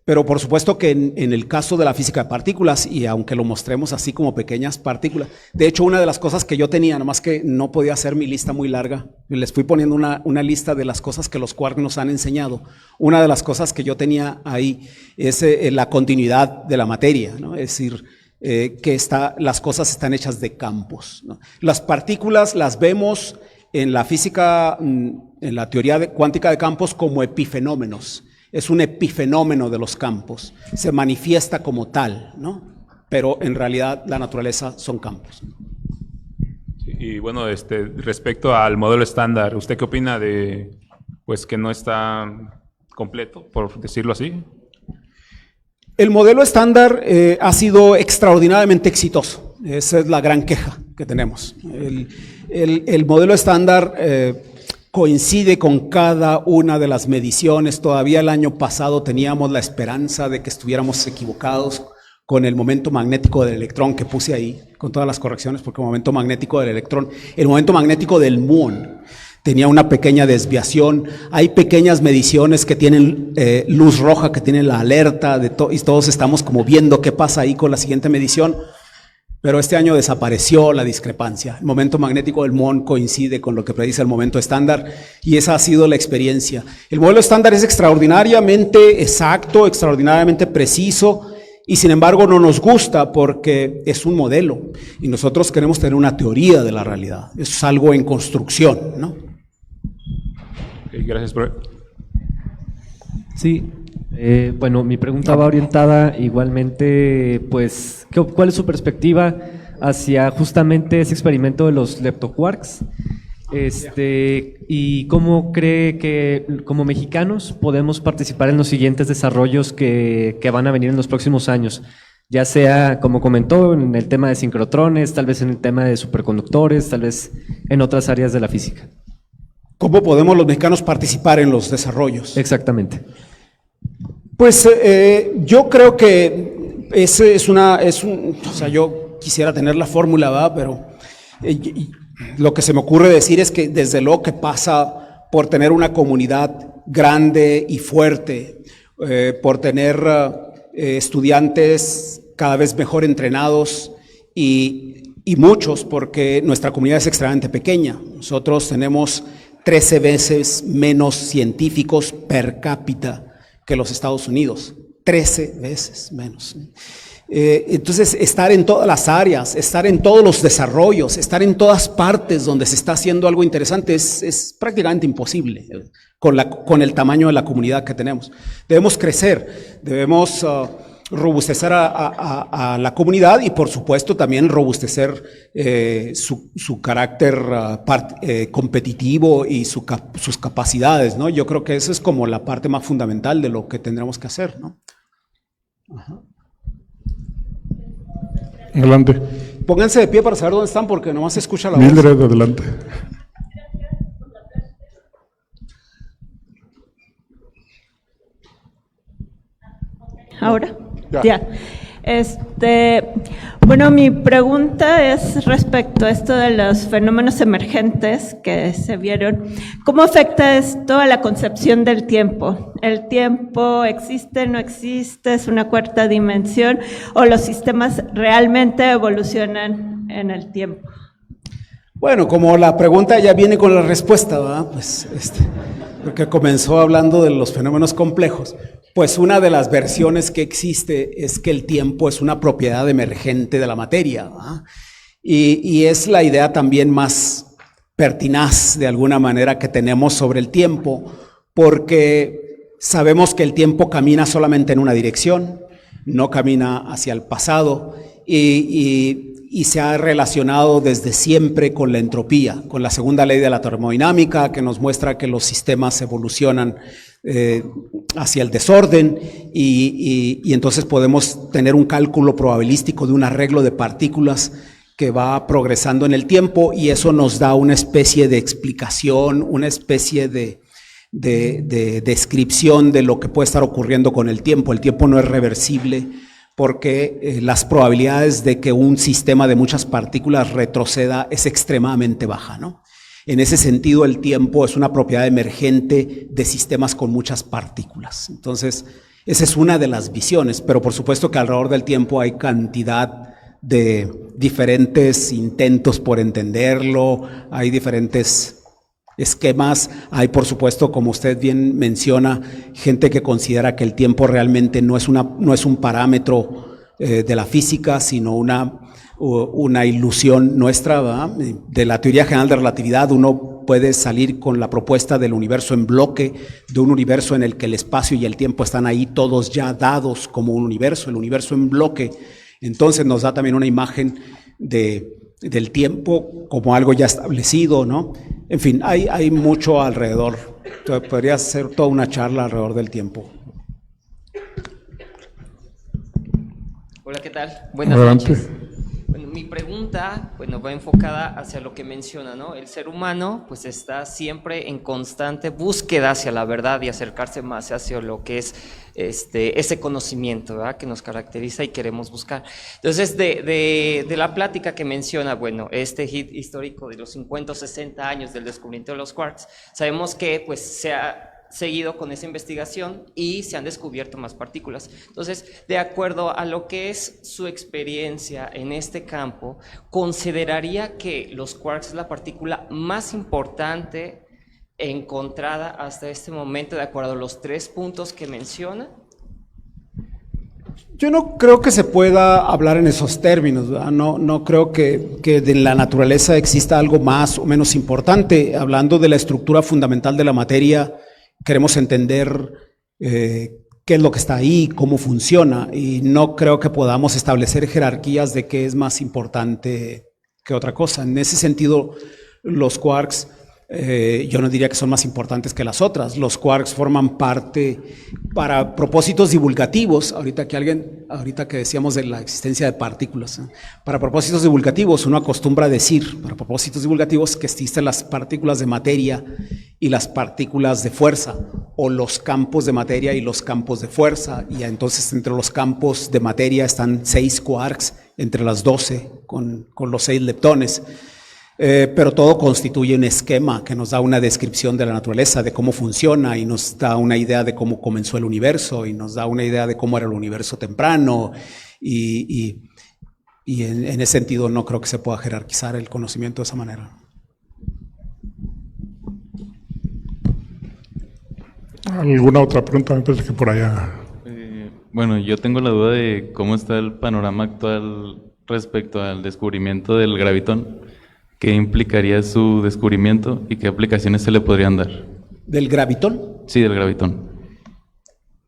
Pero por supuesto que en el caso de la física de partículas, y aunque lo mostremos así como pequeñas partículas, de hecho una de las cosas que yo tenía, nomás que no podía hacer mi lista muy larga, les fui poniendo una lista de las cosas que los quarks nos han enseñado. Una de las cosas que yo tenía ahí es la continuidad de la materia, ¿no? Es decir, que las cosas están hechas de campos, ¿no? Las partículas las vemos en la física, en la teoría cuántica de campos como epifenómenos. Es un epifenómeno de los campos, se manifiesta como tal, ¿no? Pero en realidad la naturaleza son campos. Y bueno, respecto al modelo estándar, ¿usted qué opina de, pues, que no está completo, por decirlo así? El modelo estándar ha sido extraordinariamente exitoso. Esa es la gran queja que tenemos. El modelo estándar coincide con cada una de las mediciones. Todavía el año pasado teníamos la esperanza de que estuviéramos equivocados con el momento magnético del electrón que puse ahí, con todas las correcciones, porque el momento magnético del electrón, el momento magnético del muón tenía una pequeña desviación. Hay pequeñas mediciones que tienen luz roja, que tienen la alerta, y todos estamos como viendo qué pasa ahí con la siguiente medición. Pero este año desapareció la discrepancia. El momento magnético del muón coincide con lo que predice el momento estándar y esa ha sido la experiencia. El modelo estándar es extraordinariamente exacto, extraordinariamente preciso y sin embargo no nos gusta porque es un modelo y nosotros queremos tener una teoría de la realidad. Eso es algo en construcción, ¿no? Gracias, profe. Sí. Bueno, mi pregunta va orientada igualmente, pues, ¿cuál es su perspectiva hacia justamente ese experimento de los leptoquarks? Y cómo cree que como mexicanos podemos participar en los siguientes desarrollos que van a venir en los próximos años, ya sea, como comentó, en el tema de sincrotrones, tal vez en el tema de superconductores, tal vez en otras áreas de la física. ¿Cómo podemos los mexicanos participar en los desarrollos? Exactamente. Pues yo creo que o sea, yo quisiera tener la fórmula, ¿verdad? Pero lo que se me ocurre decir es que desde luego que pasa por tener una comunidad grande y fuerte, por tener estudiantes cada vez mejor entrenados y muchos, porque nuestra comunidad es extremadamente pequeña. Nosotros tenemos 13 veces menos científicos per cápita que los Estados Unidos, 13 veces menos. Entonces, estar en todas las áreas, estar en todos los desarrollos, estar en todas partes donde se está haciendo algo interesante es prácticamente imposible con el tamaño de la comunidad que tenemos. Debemos crecer, debemos robustecer a la comunidad y por supuesto también robustecer su carácter competitivo y sus capacidades, ¿no? Yo creo que eso es como la parte más fundamental de lo que tendremos que hacer, ¿no? Ajá. Adelante. Pónganse de pie para saber dónde están porque nomás se escucha la voz. Mildred, adelante. ¿Ahora? Ya. Ya. Bueno, mi pregunta es respecto a esto de los fenómenos emergentes que se vieron. ¿Cómo afecta esto a la concepción del tiempo? ¿El tiempo existe, no existe, es una cuarta dimensión o los sistemas realmente evolucionan en el tiempo? Bueno, como la pregunta ya viene con la respuesta, ¿verdad? Pues, porque comenzó hablando de los fenómenos complejos. Pues una de las versiones que existe es que el tiempo es una propiedad emergente de la materia, ¿verdad? Y es la idea también más pertinaz, de alguna manera, que tenemos sobre el tiempo, porque sabemos que el tiempo camina solamente en una dirección, no camina hacia el pasado, y se ha relacionado desde siempre con la entropía, con la segunda ley de la termodinámica, que nos muestra que los sistemas evolucionan hacia el desorden, y entonces podemos tener un cálculo probabilístico de un arreglo de partículas que va progresando en el tiempo, y eso nos da una especie de explicación, una especie de descripción de lo que puede estar ocurriendo con el tiempo. El tiempo no es reversible, porque las probabilidades de que un sistema de muchas partículas retroceda es extremadamente baja, ¿no? En ese sentido, el tiempo es una propiedad emergente de sistemas con muchas partículas. Entonces, esa es una de las visiones, pero por supuesto que alrededor del tiempo hay cantidad de diferentes intentos por entenderlo, hay diferentes esquemas, hay por supuesto, como usted bien menciona, gente que considera que el tiempo realmente no es un parámetro de la física, sino una ilusión nuestra, ¿verdad? De la teoría general de relatividad uno puede salir con la propuesta del universo en bloque, de un universo en el que el espacio y el tiempo están ahí todos ya dados como un universo, el universo en bloque. Entonces nos da también una imagen del tiempo como algo ya establecido, ¿no? En fin, hay mucho alrededor. Podría ser toda una charla alrededor del tiempo. Hola, ¿qué tal? Buenas noches. Bueno, mi pregunta, va enfocada hacia lo que menciona, ¿no? El ser humano, pues, está siempre en constante búsqueda hacia la verdad y acercarse más hacia lo que es ese conocimiento, ¿verdad? Que nos caracteriza y queremos buscar. Entonces, de la plática que menciona, este hit histórico de los 50 o 60 años del descubrimiento de los quarks, sabemos que, pues, se ha seguido con esa investigación y se han descubierto más partículas. Entonces, de acuerdo a lo que es su experiencia en este campo, ¿consideraría que los quarks es la partícula más importante encontrada hasta este momento, de acuerdo a los 3 puntos que menciona? Yo no creo que se pueda hablar en esos términos, ¿verdad? No creo que de la naturaleza exista algo más o menos importante. Hablando de la estructura fundamental de la materia, queremos entender qué es lo que está ahí, cómo funciona, y no creo que podamos establecer jerarquías de qué es más importante que otra cosa. En ese sentido, los quarks, yo no diría que son más importantes que las otras. Los quarks forman parte, para propósitos divulgativos, ahorita que decíamos de la existencia de partículas, para propósitos divulgativos uno acostumbra a decir, para propósitos divulgativos, que existen las partículas de materia y las partículas de fuerza, o los campos de materia y los campos de fuerza, y entonces entre los campos de materia están 6 quarks, entre las 12 con los 6 leptones. Pero todo constituye un esquema que nos da una descripción de la naturaleza, de cómo funciona, y nos da una idea de cómo comenzó el universo, y nos da una idea de cómo era el universo temprano, y en ese sentido no creo que se pueda jerarquizar el conocimiento de esa manera. ¿Alguna otra pregunta? Me parece que por allá. Yo tengo la duda de cómo está el panorama actual respecto al descubrimiento del gravitón. ¿Qué implicaría su descubrimiento y qué aplicaciones se le podrían dar? ¿Del gravitón? Sí, del gravitón.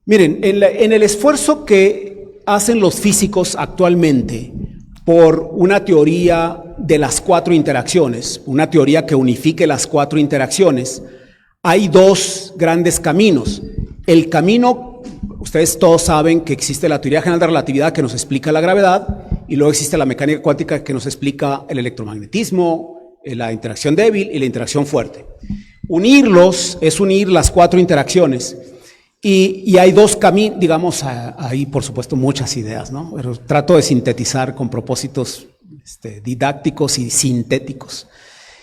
Miren, en el esfuerzo que hacen los físicos actualmente por una teoría de las 4 interacciones, una teoría que unifique las 4 interacciones, hay 2 grandes caminos. El camino, ustedes todos saben que existe la teoría general de relatividad que nos explica la gravedad, y luego existe la mecánica cuántica que nos explica el electromagnetismo, la interacción débil y la interacción fuerte. Unirlos es unir las 4 interacciones, Y hay dos caminos, digamos, hay por supuesto muchas ideas, ¿no? Pero trato de sintetizar con propósitos didácticos y sintéticos.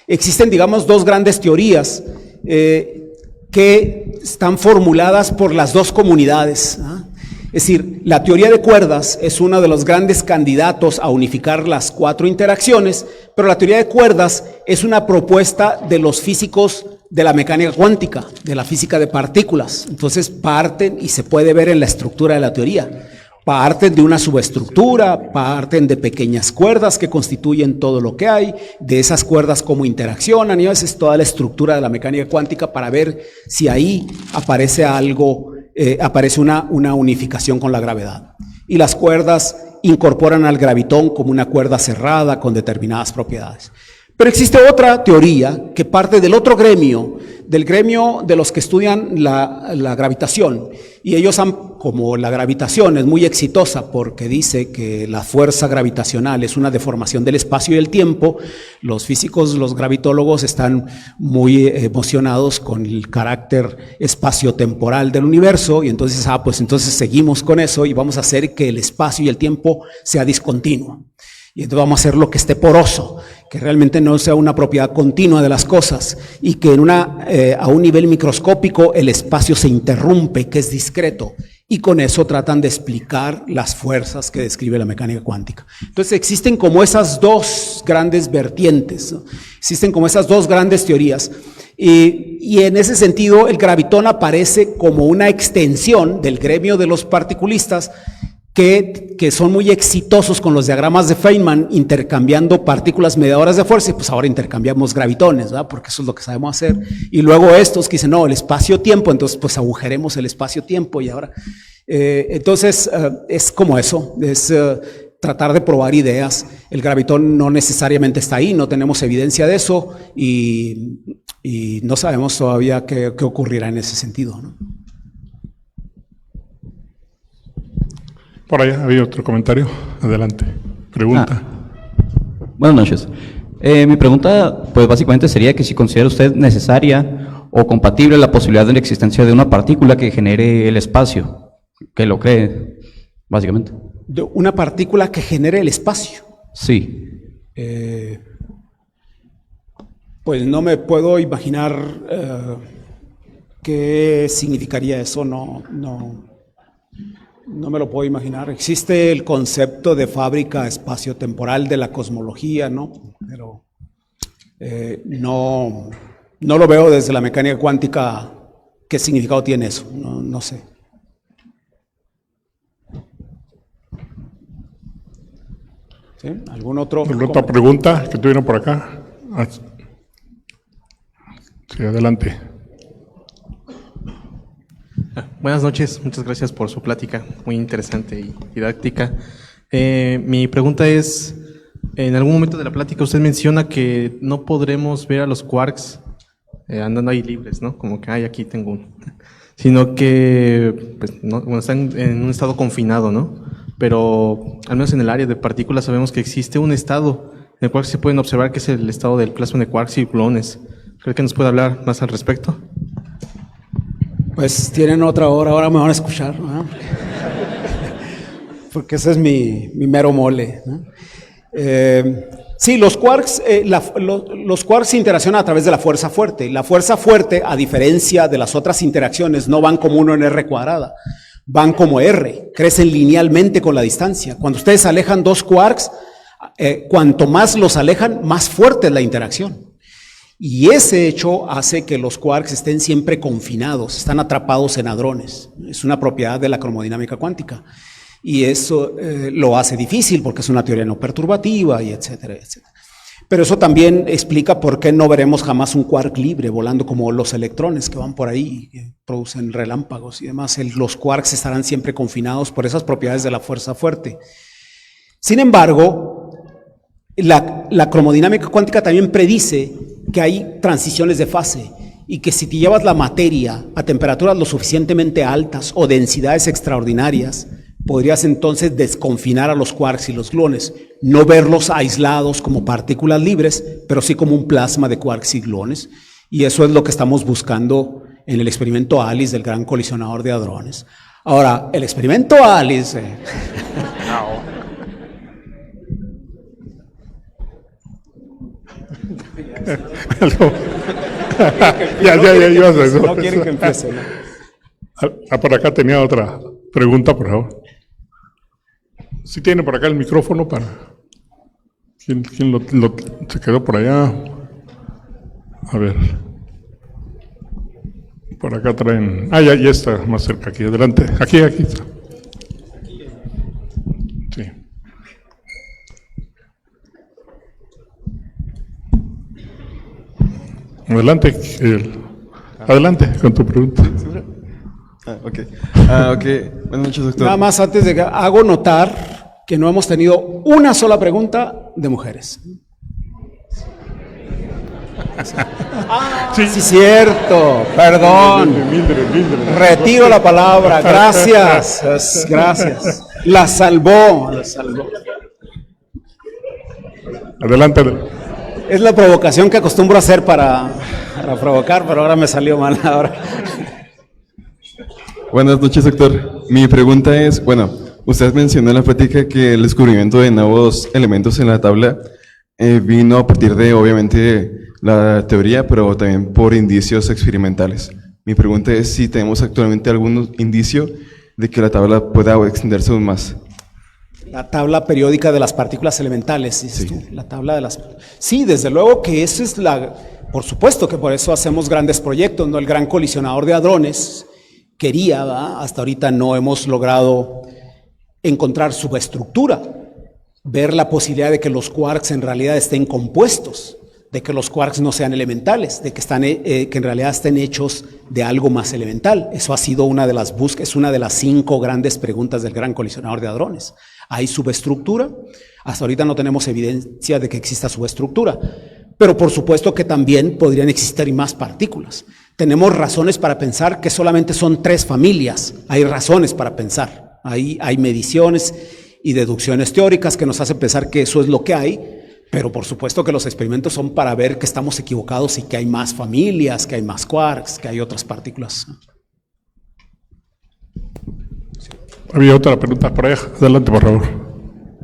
Existen, digamos, dos grandes teorías que están formuladas por las dos comunidades, ¿no? Es decir, la teoría de cuerdas es uno de los grandes candidatos a unificar las cuatro interacciones, pero la teoría de cuerdas es una propuesta de los físicos de la mecánica cuántica, de la física de partículas. Entonces parten, y se puede ver en la estructura de la teoría, parten de una subestructura, parten de pequeñas cuerdas que constituyen todo lo que hay, de esas cuerdas cómo interaccionan, y a veces toda la estructura de la mecánica cuántica para ver si ahí aparece algo, aparece una unificación con la gravedad. Y las cuerdas incorporan al gravitón como una cuerda cerrada con determinadas propiedades. Pero existe otra teoría que parte del otro gremio, del gremio de los que estudian la gravitación. Y ellos como la gravitación es muy exitosa porque dice que la fuerza gravitacional es una deformación del espacio y el tiempo, los físicos, los gravitólogos están muy emocionados con el carácter espaciotemporal del universo y entonces, pues entonces seguimos con eso y vamos a hacer que el espacio y el tiempo sea discontinuo. Y entonces vamos a hacer lo que esté poroso, que realmente no sea una propiedad continua de las cosas y que a un nivel microscópico el espacio se interrumpe, que es discreto. Y con eso tratan de explicar las fuerzas que describe la mecánica cuántica. Entonces existen como esas dos grandes vertientes, ¿no? Existen como esas dos grandes teorías. Y en ese sentido el gravitón aparece como una extensión del gremio de los particulistas que son muy exitosos con los diagramas de Feynman, intercambiando partículas mediadoras de fuerza, y pues ahora intercambiamos gravitones, ¿verdad? Porque eso es lo que sabemos hacer. Y luego estos que dicen, no, el espacio-tiempo, entonces pues agujeremos el espacio-tiempo y ahora. Entonces es como eso, es tratar de probar ideas. El gravitón no necesariamente está ahí, no tenemos evidencia de eso y no sabemos todavía qué ocurrirá en ese sentido, ¿no? Por allá había otro comentario. Adelante. Pregunta. Buenas noches. Mi pregunta, pues básicamente sería que si considera usted necesaria o compatible la posibilidad de la existencia de una partícula que genere el espacio, que lo cree, básicamente. ¿De una partícula que genere el espacio? Sí. Pues no me puedo imaginar qué significaría eso, no me lo puedo imaginar. Existe el concepto de fábrica espaciotemporal de la cosmología, ¿no? Pero no lo veo desde la mecánica cuántica. ¿Qué significado tiene eso? No sé. ¿Sí? ¿Alguna otra pregunta que tuvieron por acá? Sí, adelante. Buenas noches, muchas gracias por su plática, muy interesante y didáctica. Mi pregunta es, en algún momento de la plática usted menciona que no podremos ver a los quarks andando ahí libres, ¿no? Como que, ay, aquí tengo uno. Sino que pues, bueno, están en un estado confinado, ¿no? Pero al menos en el área de partículas sabemos que existe un estado en el cual se pueden observar que es el estado del plasma de quarks y gluones. ¿Cree que nos puede hablar más al respecto? Pues tienen otra hora, ahora me van a escuchar, ¿no? Porque ese es mi mero mole, ¿no? Sí, los quarks se interaccionan a través de la fuerza fuerte. La fuerza fuerte, a diferencia de las otras interacciones, no van como 1 en R cuadrada, van como R, crecen linealmente con la distancia. Cuando ustedes alejan dos quarks, cuanto más los alejan, más fuerte es la interacción. Y ese hecho hace que los quarks estén siempre confinados, están atrapados en hadrones. Es una propiedad de la cromodinámica cuántica. Y eso lo hace difícil porque es una teoría no perturbativa y etcétera, etcétera. Pero eso también explica por qué no veremos jamás un quark libre volando como los electrones que van por ahí, que producen relámpagos y demás. Los quarks estarán siempre confinados por esas propiedades de la fuerza fuerte. Sin embargo, la cromodinámica cuántica también predice que hay transiciones de fase y que si te llevas la materia a temperaturas lo suficientemente altas o densidades extraordinarias, podrías entonces desconfinar a los quarks y los gluones, no verlos aislados como partículas libres, pero sí como un plasma de quarks y gluones. Y eso es lo que estamos buscando en el experimento ALICE del Gran Colisionador de Hadrones. Ahora, el experimento ALICE... ya ibas a eso. No quieren que empiece, ¿no? Por acá tenía otra pregunta, por favor. Si tiene por acá el micrófono para... ¿Quién se quedó por allá? A ver. Por acá traen... ya está más cerca aquí, adelante. Aquí está. Sí. Adelante con tu pregunta. Ok. Buenas noches, doctor. Nada más antes de que hago notar que no hemos tenido una sola pregunta de mujeres. Sí, cierto. Perdón. Retiro la palabra. Gracias. Gracias. La salvó. Adelante. Es la provocación que acostumbro a hacer para provocar, pero ahora me salió mal. Buenas noches, doctor. Mi pregunta es, usted mencionó en la plática que el descubrimiento de nuevos elementos en la tabla vino a partir de, obviamente, la teoría, pero también por indicios experimentales. Mi pregunta es si tenemos actualmente algún indicio de que la tabla pueda extenderse aún más. La tabla periódica de las partículas elementales, sí. La tabla de las... Sí, desde luego que esa es la... Por supuesto que por eso hacemos grandes proyectos, ¿no? El Gran Colisionador de Hadrones quería, ¿verdad? Hasta ahorita no hemos logrado encontrar subestructura, ver la posibilidad de que los quarks en realidad estén compuestos, de que los quarks no sean elementales, de que en realidad estén hechos de algo más elemental. Eso ha sido una de las búsquedas, es una de las 5 grandes preguntas del Gran Colisionador de Hadrones. ¿Hay subestructura? Hasta ahorita no tenemos evidencia de que exista subestructura, pero por supuesto que también podrían existir más partículas. Tenemos razones para pensar que solamente son 3 familias, hay razones para pensar, hay mediciones y deducciones teóricas que nos hacen pensar que eso es lo que hay, pero por supuesto que los experimentos son para ver que estamos equivocados y que hay más familias, que hay más quarks, que hay otras partículas. Había otra pregunta por allá. Adelante, por favor.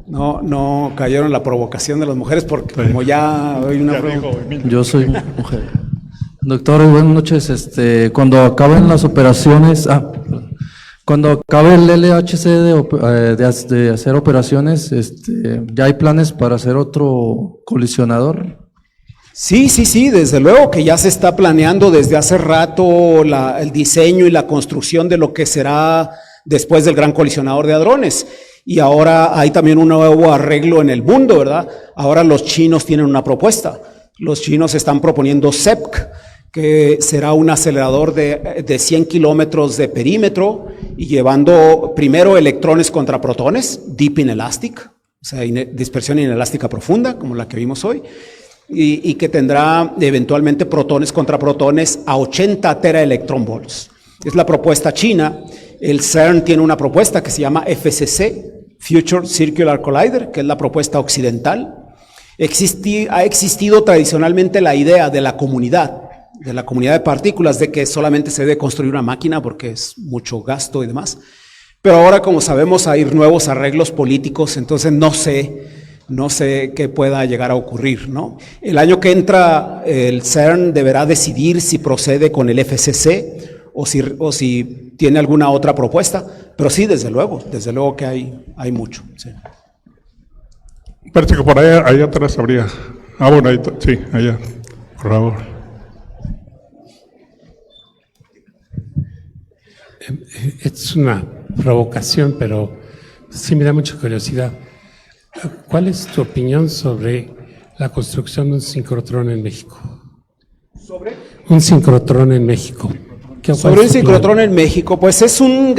No cayeron en la provocación de las mujeres porque como ya hay una pregunta. Yo soy mujer. Doctor, buenas noches. Cuando acaben las operaciones, cuando acabe el LHC de hacer operaciones, ¿ya hay planes para hacer otro colisionador? Sí, desde luego que ya se está planeando desde hace rato el diseño y la construcción de lo que será después del Gran Colisionador de Hadrones. Y ahora hay también un nuevo arreglo en el mundo, ¿verdad? Ahora los chinos tienen una propuesta. Los chinos están proponiendo CEPC, que será un acelerador de 100 kilómetros de perímetro y llevando primero electrones contra protones, deep inelastic, o sea, dispersión inelástica profunda, como la que vimos hoy, y que tendrá eventualmente protones contra protones a 80 teraelectronvolts. Es la propuesta china. El CERN tiene una propuesta que se llama FCC, Future Circular Collider, que es la propuesta occidental. Ha existido tradicionalmente la idea de la comunidad de partículas, de que solamente se debe construir una máquina porque es mucho gasto y demás. Pero ahora, como sabemos, hay nuevos arreglos políticos, entonces no sé qué pueda llegar a ocurrir, ¿no? El año que entra, el CERN deberá decidir si procede con el FCC o si tiene alguna otra propuesta, pero sí, desde luego que hay mucho. Sí. Parece que por allá atrás habría... bueno, sí, allá, por favor. Es una provocación, pero sí me da mucha curiosidad. ¿Cuál es tu opinión sobre la construcción de un sincrotrón en México? ¿Sobre? Un sincrotrón en México. Sobre un sincrotrón en México, pues es un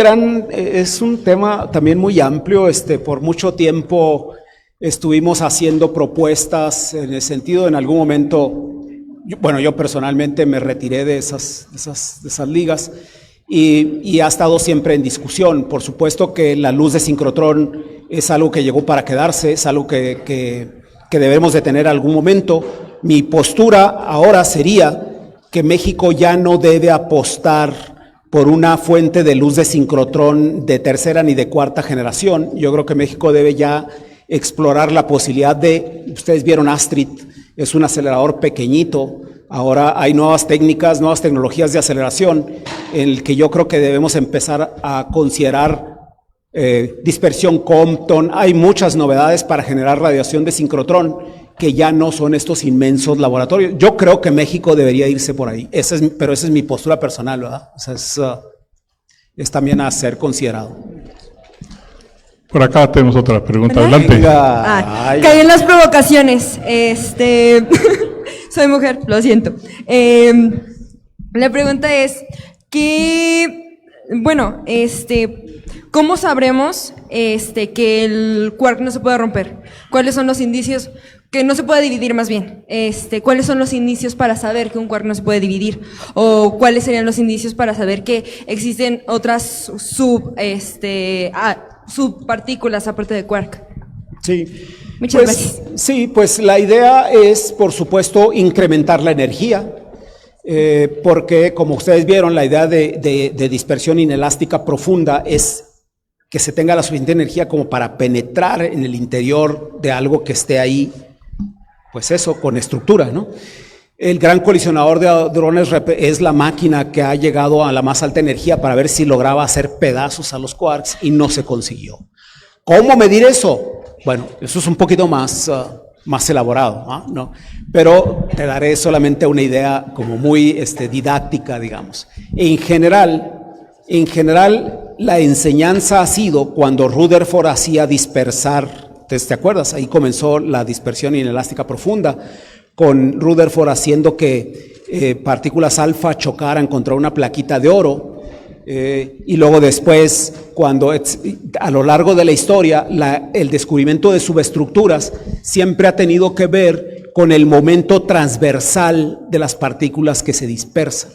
tema también muy amplio. Por mucho tiempo estuvimos haciendo propuestas en el sentido, en algún momento, yo personalmente me retiré de esas ligas y ha estado siempre en discusión. Por supuesto que la luz de sincrotrón es algo que llegó para quedarse, es algo que debemos de tener algún momento. Mi postura ahora sería que México ya no debe apostar por una fuente de luz de sincrotrón de tercera ni de cuarta generación. Yo creo que México debe ya explorar la posibilidad de, ustedes vieron Astrid, es un acelerador pequeñito, ahora hay nuevas técnicas, nuevas tecnologías de aceleración, en el que yo creo que debemos empezar a considerar dispersión Compton. Hay muchas novedades para generar radiación de sincrotrón que ya no son estos inmensos laboratorios. Yo creo que México debería irse por ahí, pero esa es mi postura personal, ¿verdad? O sea, es también a ser considerado. Por acá tenemos otra pregunta. Adelante. Caí en las provocaciones. Soy mujer, lo siento. La pregunta es ¿cómo sabremos que el quark no se puede romper? ¿Cuáles son los indicios? Que no se puede dividir, más bien. ¿Cuáles son los indicios para saber que un quark no se puede dividir? ¿O cuáles serían los indicios para saber que existen otras subpartículas aparte de quark? Sí. Muchas gracias. Sí, pues la idea es, por supuesto, incrementar la energía, porque como ustedes vieron, la idea de dispersión inelástica profunda es que se tenga la suficiente energía como para penetrar en el interior de algo que esté ahí, pues eso, con estructura, ¿no? El gran colisionador de hadrones es la máquina que ha llegado a la más alta energía para ver si lograba hacer pedazos a los quarks y no se consiguió. ¿Cómo medir eso? Bueno, eso es un poquito más elaborado, ¿no? Pero te daré solamente una idea como muy didáctica, digamos. En general, la enseñanza ha sido cuando Rutherford hacía dispersar, ¿te acuerdas? Ahí comenzó la dispersión inelástica profunda, con Rutherford haciendo que partículas alfa chocaran contra una plaquita de oro, y luego después, cuando a lo largo de la historia, el descubrimiento de subestructuras siempre ha tenido que ver con el momento transversal de las partículas que se dispersan,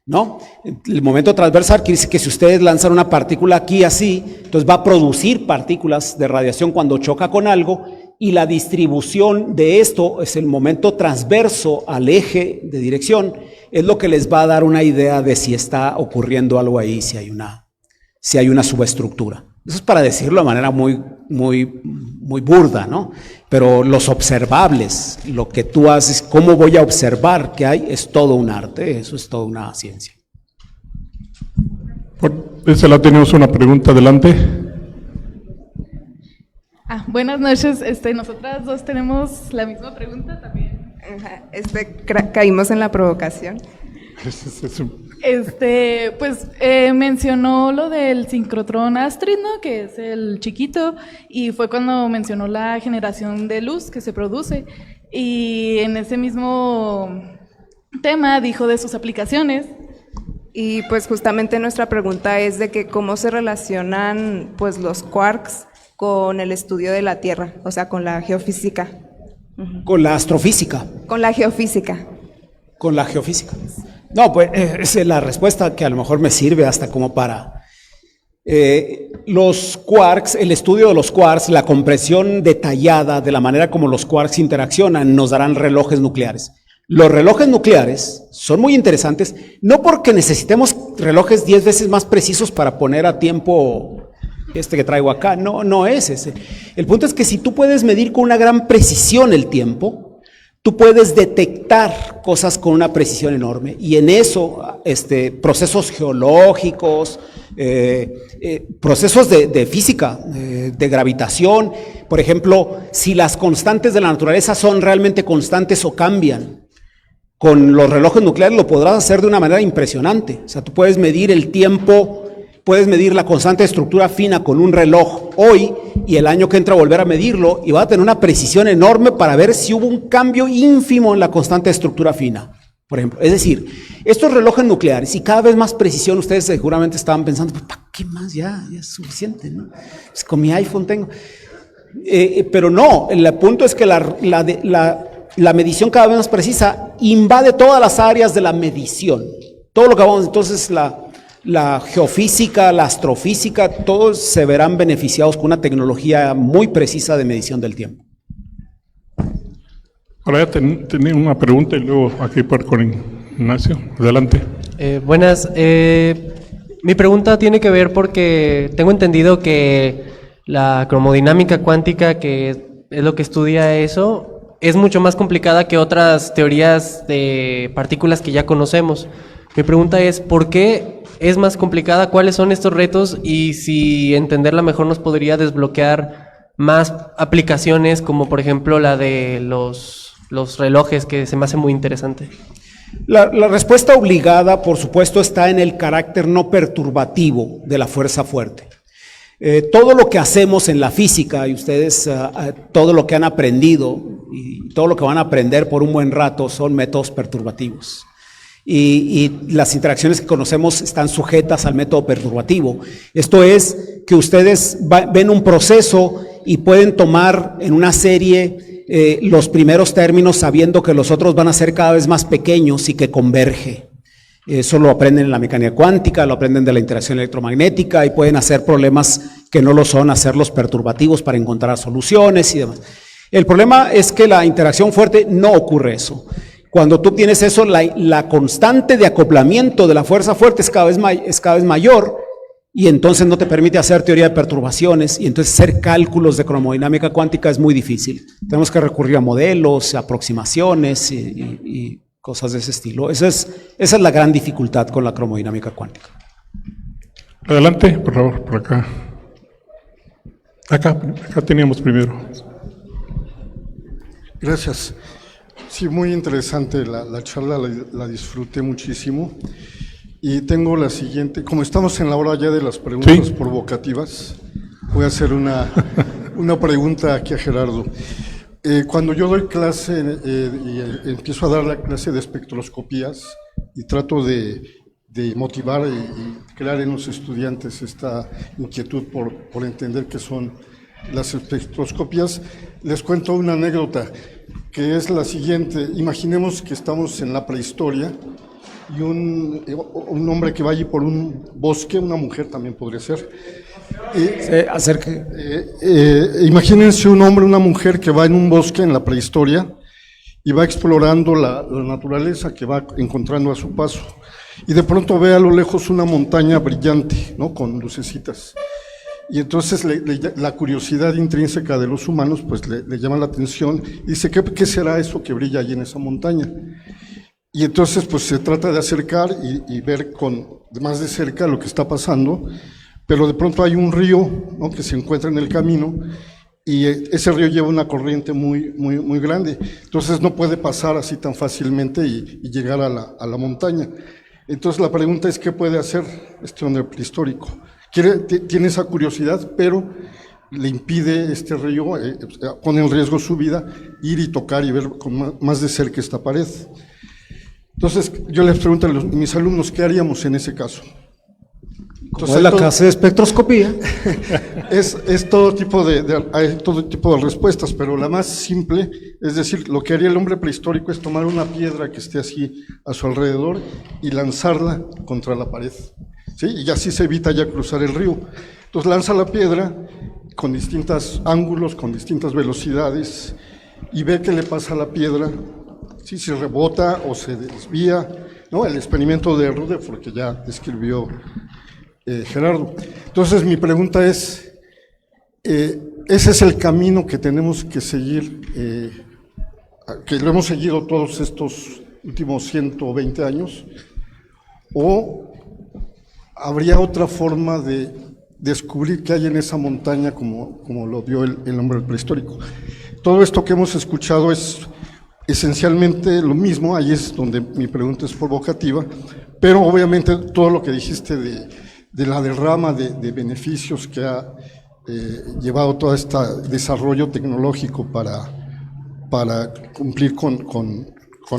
¿no? El momento transversal quiere decir que si ustedes lanzan una partícula aquí así, entonces va a producir partículas de radiación cuando choca con algo, y la distribución de esto es el momento transverso al eje de dirección, es lo que les va a dar una idea de si está ocurriendo algo ahí, si hay una subestructura. Eso es para decirlo de manera muy burda, ¿no? Pero los observables, lo que tú haces, cómo voy a observar que hay, es todo un arte, eso es toda una ciencia. Por ese lado tenemos una pregunta, adelante. Buenas noches, nosotras dos tenemos la misma pregunta también. Caímos en la provocación. Mencionó lo del sincrotrón Astrid, ¿no? Que es el chiquito, y fue cuando mencionó la generación de luz que se produce, y en ese mismo tema dijo de sus aplicaciones. Y pues justamente nuestra pregunta es de que cómo se relacionan pues los quarks con el estudio de la Tierra, o sea, con la geofísica. Con la astrofísica. Con la geofísica. Con la geofísica. No, pues esa es la respuesta que a lo mejor me sirve hasta como para los quarks, el estudio de los quarks, la compresión detallada de la manera como los quarks interaccionan, nos darán relojes nucleares. Los relojes nucleares son muy interesantes, no porque necesitemos relojes 10 veces más precisos para poner a tiempo que traigo acá, no es ese. El punto es que si tú puedes medir con una gran precisión el tiempo, tú puedes detectar cosas con una precisión enorme, y en eso procesos geológicos, procesos de física, de gravitación, por ejemplo, si las constantes de la naturaleza son realmente constantes o cambian. Con los relojes nucleares lo podrás hacer de una manera impresionante. O sea, tú puedes medir el tiempo, puedes medir la constante de estructura fina con un reloj hoy, y el año que entra volver a medirlo, y va a tener una precisión enorme para ver si hubo un cambio ínfimo en la constante de estructura fina, por ejemplo. Es decir, estos relojes nucleares, y cada vez más precisión, ustedes seguramente estaban pensando, ¿para qué más? Ya es suficiente, ¿no? Pues con mi iPhone tengo. Pero no, el punto es que la medición cada vez más precisa invade todas las áreas de la medición. Todo lo que vamos, entonces la geofísica, la astrofísica, todos se verán beneficiados con una tecnología muy precisa de medición del tiempo. Ahora ya tenía una pregunta y luego aquí con Ignacio, adelante. Buenas. Mi pregunta tiene que ver porque tengo entendido que la cromodinámica cuántica, que es lo que estudia eso, es mucho más complicada que otras teorías de partículas que ya conocemos. Mi pregunta es, ¿por qué es más complicada? ¿Cuáles son estos retos? Y si entenderla mejor nos podría desbloquear más aplicaciones, como por ejemplo la de los relojes, que se me hace muy interesante. La respuesta obligada, por supuesto, está en el carácter no perturbativo de la fuerza fuerte. Todo lo que hacemos en la física, y ustedes todo lo que han aprendido y todo lo que van a aprender por un buen rato son métodos perturbativos. Y las interacciones que conocemos están sujetas al método perturbativo. Esto es que ustedes ven un proceso y pueden tomar en una serie los primeros términos sabiendo que los otros van a ser cada vez más pequeños y que converge. Eso lo aprenden en la mecánica cuántica, lo aprenden de la interacción electromagnética y pueden hacer problemas que no lo son, hacerlos perturbativos para encontrar soluciones y demás. El problema es que la interacción fuerte no ocurre eso. Cuando tú tienes eso, la constante de acoplamiento de la fuerza fuerte es cada vez mayor y entonces no te permite hacer teoría de perturbaciones y entonces hacer cálculos de cromodinámica cuántica es muy difícil. Tenemos que recurrir a modelos, aproximaciones y cosas de ese estilo. Esa es la gran dificultad con la cromodinámica cuántica. Adelante, por favor, por acá. Acá teníamos primero. Gracias. Sí, muy interesante la charla, la disfruté muchísimo. Y tengo la siguiente, como estamos en la hora ya de las preguntas provocativas, voy a hacer una pregunta aquí a Gerardo. Cuando yo doy clase y empiezo a dar la clase de espectroscopías y trato de motivar y crear en los estudiantes esta inquietud por entender qué son las espectroscopías, les cuento una anécdota que es la siguiente. Imaginemos que estamos en la prehistoria y un hombre que va allí por un bosque, una mujer también podría ser. Imagínense un hombre, una mujer que va en un bosque en la prehistoria y va explorando la naturaleza que va encontrando a su paso. Y de pronto ve a lo lejos una montaña brillante, ¿no? Con lucecitas. Y entonces la curiosidad intrínseca de los humanos pues le llama la atención y dice, ¿qué será eso que brilla allí en esa montaña? Y entonces pues se trata de acercar y ver más de cerca lo que está pasando, pero de pronto hay un río, ¿no? Que se encuentra en el camino y ese río lleva una corriente muy grande, entonces no puede pasar así tan fácilmente y llegar a la montaña. Entonces la pregunta es, ¿qué puede hacer este hombre prehistórico? Tiene esa curiosidad, pero le impide este río, pone en riesgo su vida, ir y tocar y ver con más de cerca esta pared. Entonces yo les pregunto a mis alumnos, ¿qué haríamos en ese caso? Entonces, ¿cuál es la clase de espectroscopía? Es todo tipo hay todo tipo de respuestas, pero la más simple, es decir, lo que haría el hombre prehistórico es tomar una piedra que esté así a su alrededor y lanzarla contra la pared, ¿sí? Y así se evita ya cruzar el río. Entonces lanza la piedra con distintos ángulos, con distintas velocidades, y ve qué le pasa a la piedra, ¿sí? Si rebota o se desvía, ¿no? El experimento de Rutherford que ya describió Gerardo. Entonces mi pregunta es, ¿ese es el camino que tenemos que seguir, que lo hemos seguido todos estos últimos 120 años? ¿O habría otra forma de descubrir qué hay en esa montaña como lo vio el hombre prehistórico? Todo esto que hemos escuchado es esencialmente lo mismo, ahí es donde mi pregunta es provocativa, pero obviamente todo lo que dijiste de la derrama de beneficios que ha llevado todo este desarrollo tecnológico para cumplir con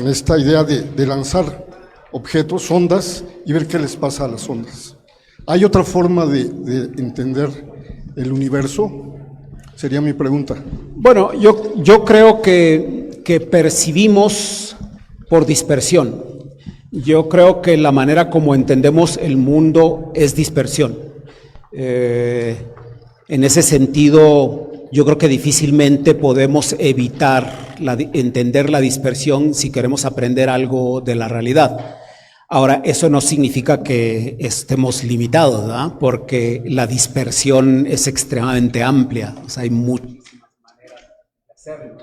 esta idea de lanzar objetos, ondas, y ver qué les pasa a las ondas. ¿Hay otra forma de entender el universo? Sería mi pregunta. Bueno, yo creo que percibimos por dispersión. Yo creo que la manera como entendemos el mundo es dispersión. En ese sentido, yo creo que difícilmente podemos evitar entender la dispersión si queremos aprender algo de la realidad. Ahora, eso no significa que estemos limitados, ¿verdad? Porque la dispersión es extremadamente amplia, o sea, hay muchísimas maneras de hacerlo.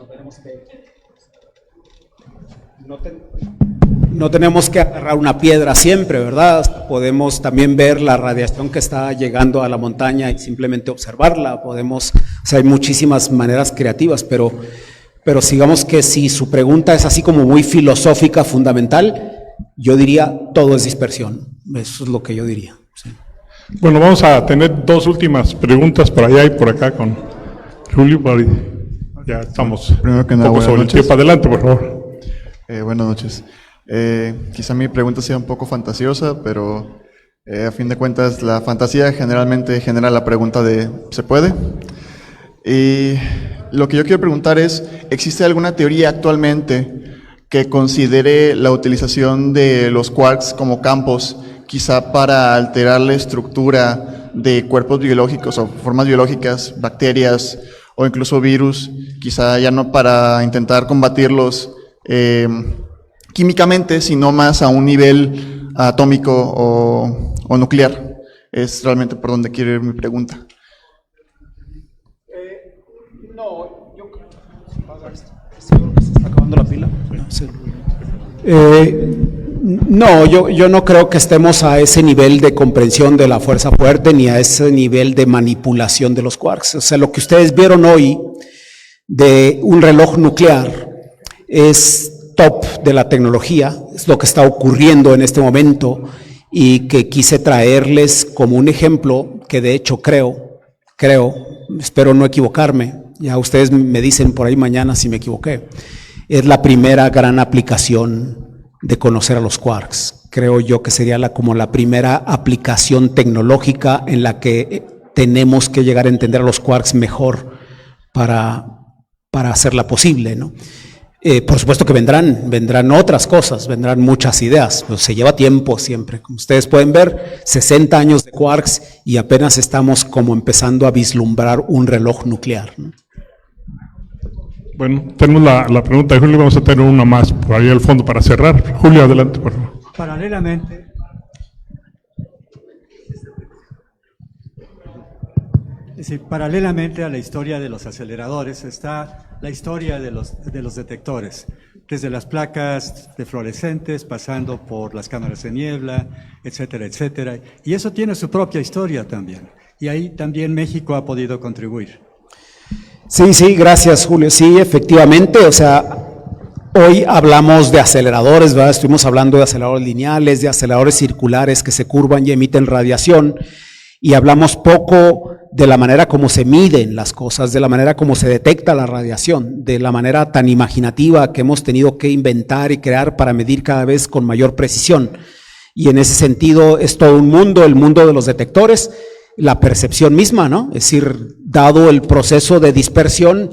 No tenemos que agarrar una piedra siempre, ¿verdad? Podemos también ver la radiación que está llegando a la montaña y simplemente observarla. O sea, hay muchísimas maneras creativas, pero digamos que si su pregunta es así como muy filosófica, fundamental, yo diría todo es dispersión. Eso es lo que yo diría. Sí. Bueno, vamos a tener dos últimas preguntas por allá y por acá con Julio. Ya estamos. Primero que nada, un poco sobre el tiempo. Adelante, por favor. Buenas noches. Quizá mi pregunta sea un poco fantasiosa, pero a fin de cuentas la fantasía generalmente genera la pregunta de ¿se puede? Y lo que yo quiero preguntar es, ¿existe alguna teoría actualmente que considere la utilización de los quarks como campos, quizá para alterar la estructura de cuerpos biológicos o formas biológicas, bacterias o incluso virus, quizá ya no para intentar combatirlos químicamente, sino más a un nivel atómico o nuclear? Es realmente por donde quiero ir mi pregunta. No, yo creo que se está acabando la pila. Sí. No, yo no creo que estemos a ese nivel de comprensión de la fuerza fuerte ni a ese nivel de manipulación de los quarks. O sea, lo que ustedes vieron hoy de un reloj nuclear es top de la tecnología, es lo que está ocurriendo en este momento y que quise traerles como un ejemplo que de hecho creo, espero no equivocarme, ya ustedes me dicen por ahí mañana si me equivoqué, es la primera gran aplicación de conocer a los quarks. Creo yo que sería como la primera aplicación tecnológica en la que tenemos que llegar a entender a los quarks mejor para hacerla posible, ¿no? Por supuesto que vendrán otras cosas, vendrán muchas ideas, pero se lleva tiempo siempre. Como ustedes pueden ver, 60 años de quarks y apenas estamos como empezando a vislumbrar un reloj nuclear, ¿no? Bueno, tenemos la pregunta de Julio, vamos a tener una más por ahí al fondo para cerrar. Julio, adelante, por favor. Paralelamente a la historia de los aceleradores está la historia de los detectores, desde las placas de fluorescentes, pasando por las cámaras de niebla, etcétera, etcétera. Y eso tiene su propia historia también. Y ahí también México ha podido contribuir. Sí, gracias, Julio. Sí, efectivamente, o sea, hoy hablamos de aceleradores, ¿verdad? Estuvimos hablando de aceleradores lineales, de aceleradores circulares que se curvan y emiten radiación, y hablamos poco de la manera como se miden las cosas, de la manera como se detecta la radiación, de la manera tan imaginativa que hemos tenido que inventar y crear para medir cada vez con mayor precisión. Y en ese sentido es todo un mundo, el mundo de los detectores, la percepción misma, ¿no? Es decir, dado el proceso de dispersión,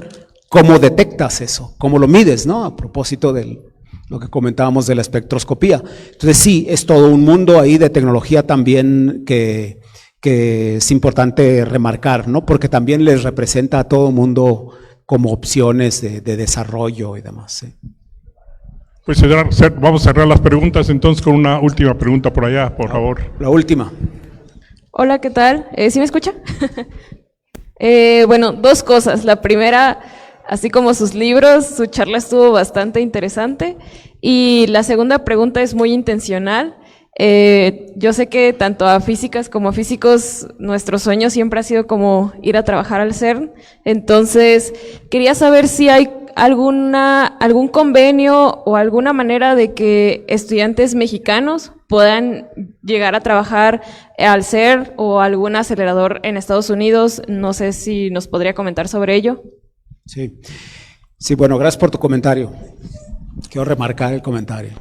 ¿cómo detectas eso? ¿Cómo lo mides, no? A propósito de lo que comentábamos de la espectroscopía. Entonces sí, es todo un mundo ahí de tecnología también que es importante remarcar, ¿no? Porque también les representa a todo el mundo como opciones de desarrollo y demás, ¿sí? Pues vamos a cerrar las preguntas entonces con una última pregunta por allá, por favor. La última. Hola, ¿qué tal? ¿Sí me escucha? Bueno, dos cosas. La primera, así como sus libros, su charla estuvo bastante interesante. Y la segunda pregunta es muy intencional. Yo sé que tanto a físicas como a físicos nuestro sueño siempre ha sido como ir a trabajar al CERN. Entonces, quería saber si hay algún convenio o alguna manera de que estudiantes mexicanos puedan llegar a trabajar al CERN o algún acelerador en Estados Unidos. No sé si nos podría comentar sobre ello. Sí, bueno, gracias por tu comentario. Quiero remarcar el comentario.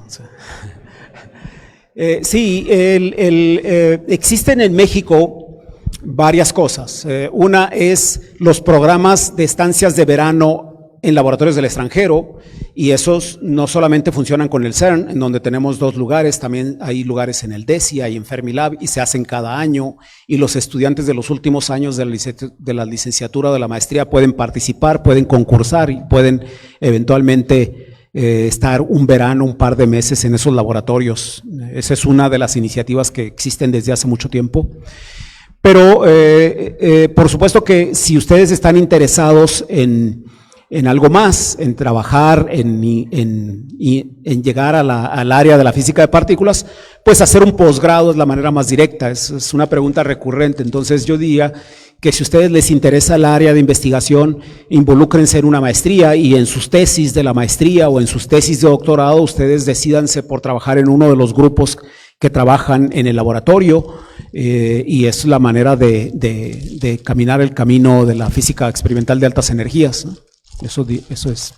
Existen en México varias cosas. Una es los programas de estancias de verano en laboratorios del extranjero, y esos no solamente funcionan con el CERN, en donde tenemos 2 lugares, también hay lugares en el DESIA y en Fermilab, y se hacen cada año, y los estudiantes de los últimos años de la licenciatura o de la maestría pueden participar, pueden concursar y pueden eventualmente estar un verano, un par de meses en esos laboratorios. Esa es una de las iniciativas que existen desde hace mucho tiempo. Pero por supuesto que si ustedes están interesados en algo más, en trabajar, en llegar al área de la física de partículas, pues hacer un posgrado es la manera más directa, es una pregunta recurrente. Entonces yo diría que si a ustedes les interesa el área de investigación, involúcrense en una maestría, y en sus tesis de la maestría o en sus tesis de doctorado, ustedes decídanse por trabajar en uno de los grupos que trabajan en el laboratorio, y es la manera de caminar el camino de la física experimental de altas energías, ¿no? Eso es.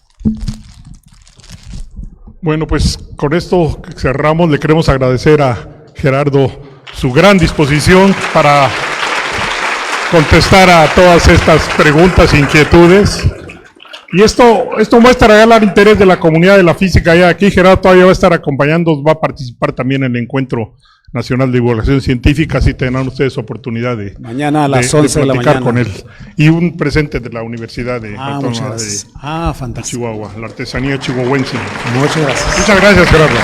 Bueno, pues con esto cerramos. Le queremos agradecer a Gerardo su gran disposición para contestar a todas estas preguntas e inquietudes. Y esto muestra el interés de la comunidad de la física. Ya aquí Gerardo todavía va a estar acompañando, va a participar también en el Encuentro Nacional de Divulgación Científica, así tendrán ustedes oportunidad de mañana a las 11 de la mañana con él. Y un presente de la Universidad de fantástico. Chihuahua, la artesanía chihuahuense. Muchas gracias. Muchas gracias, Gerardo.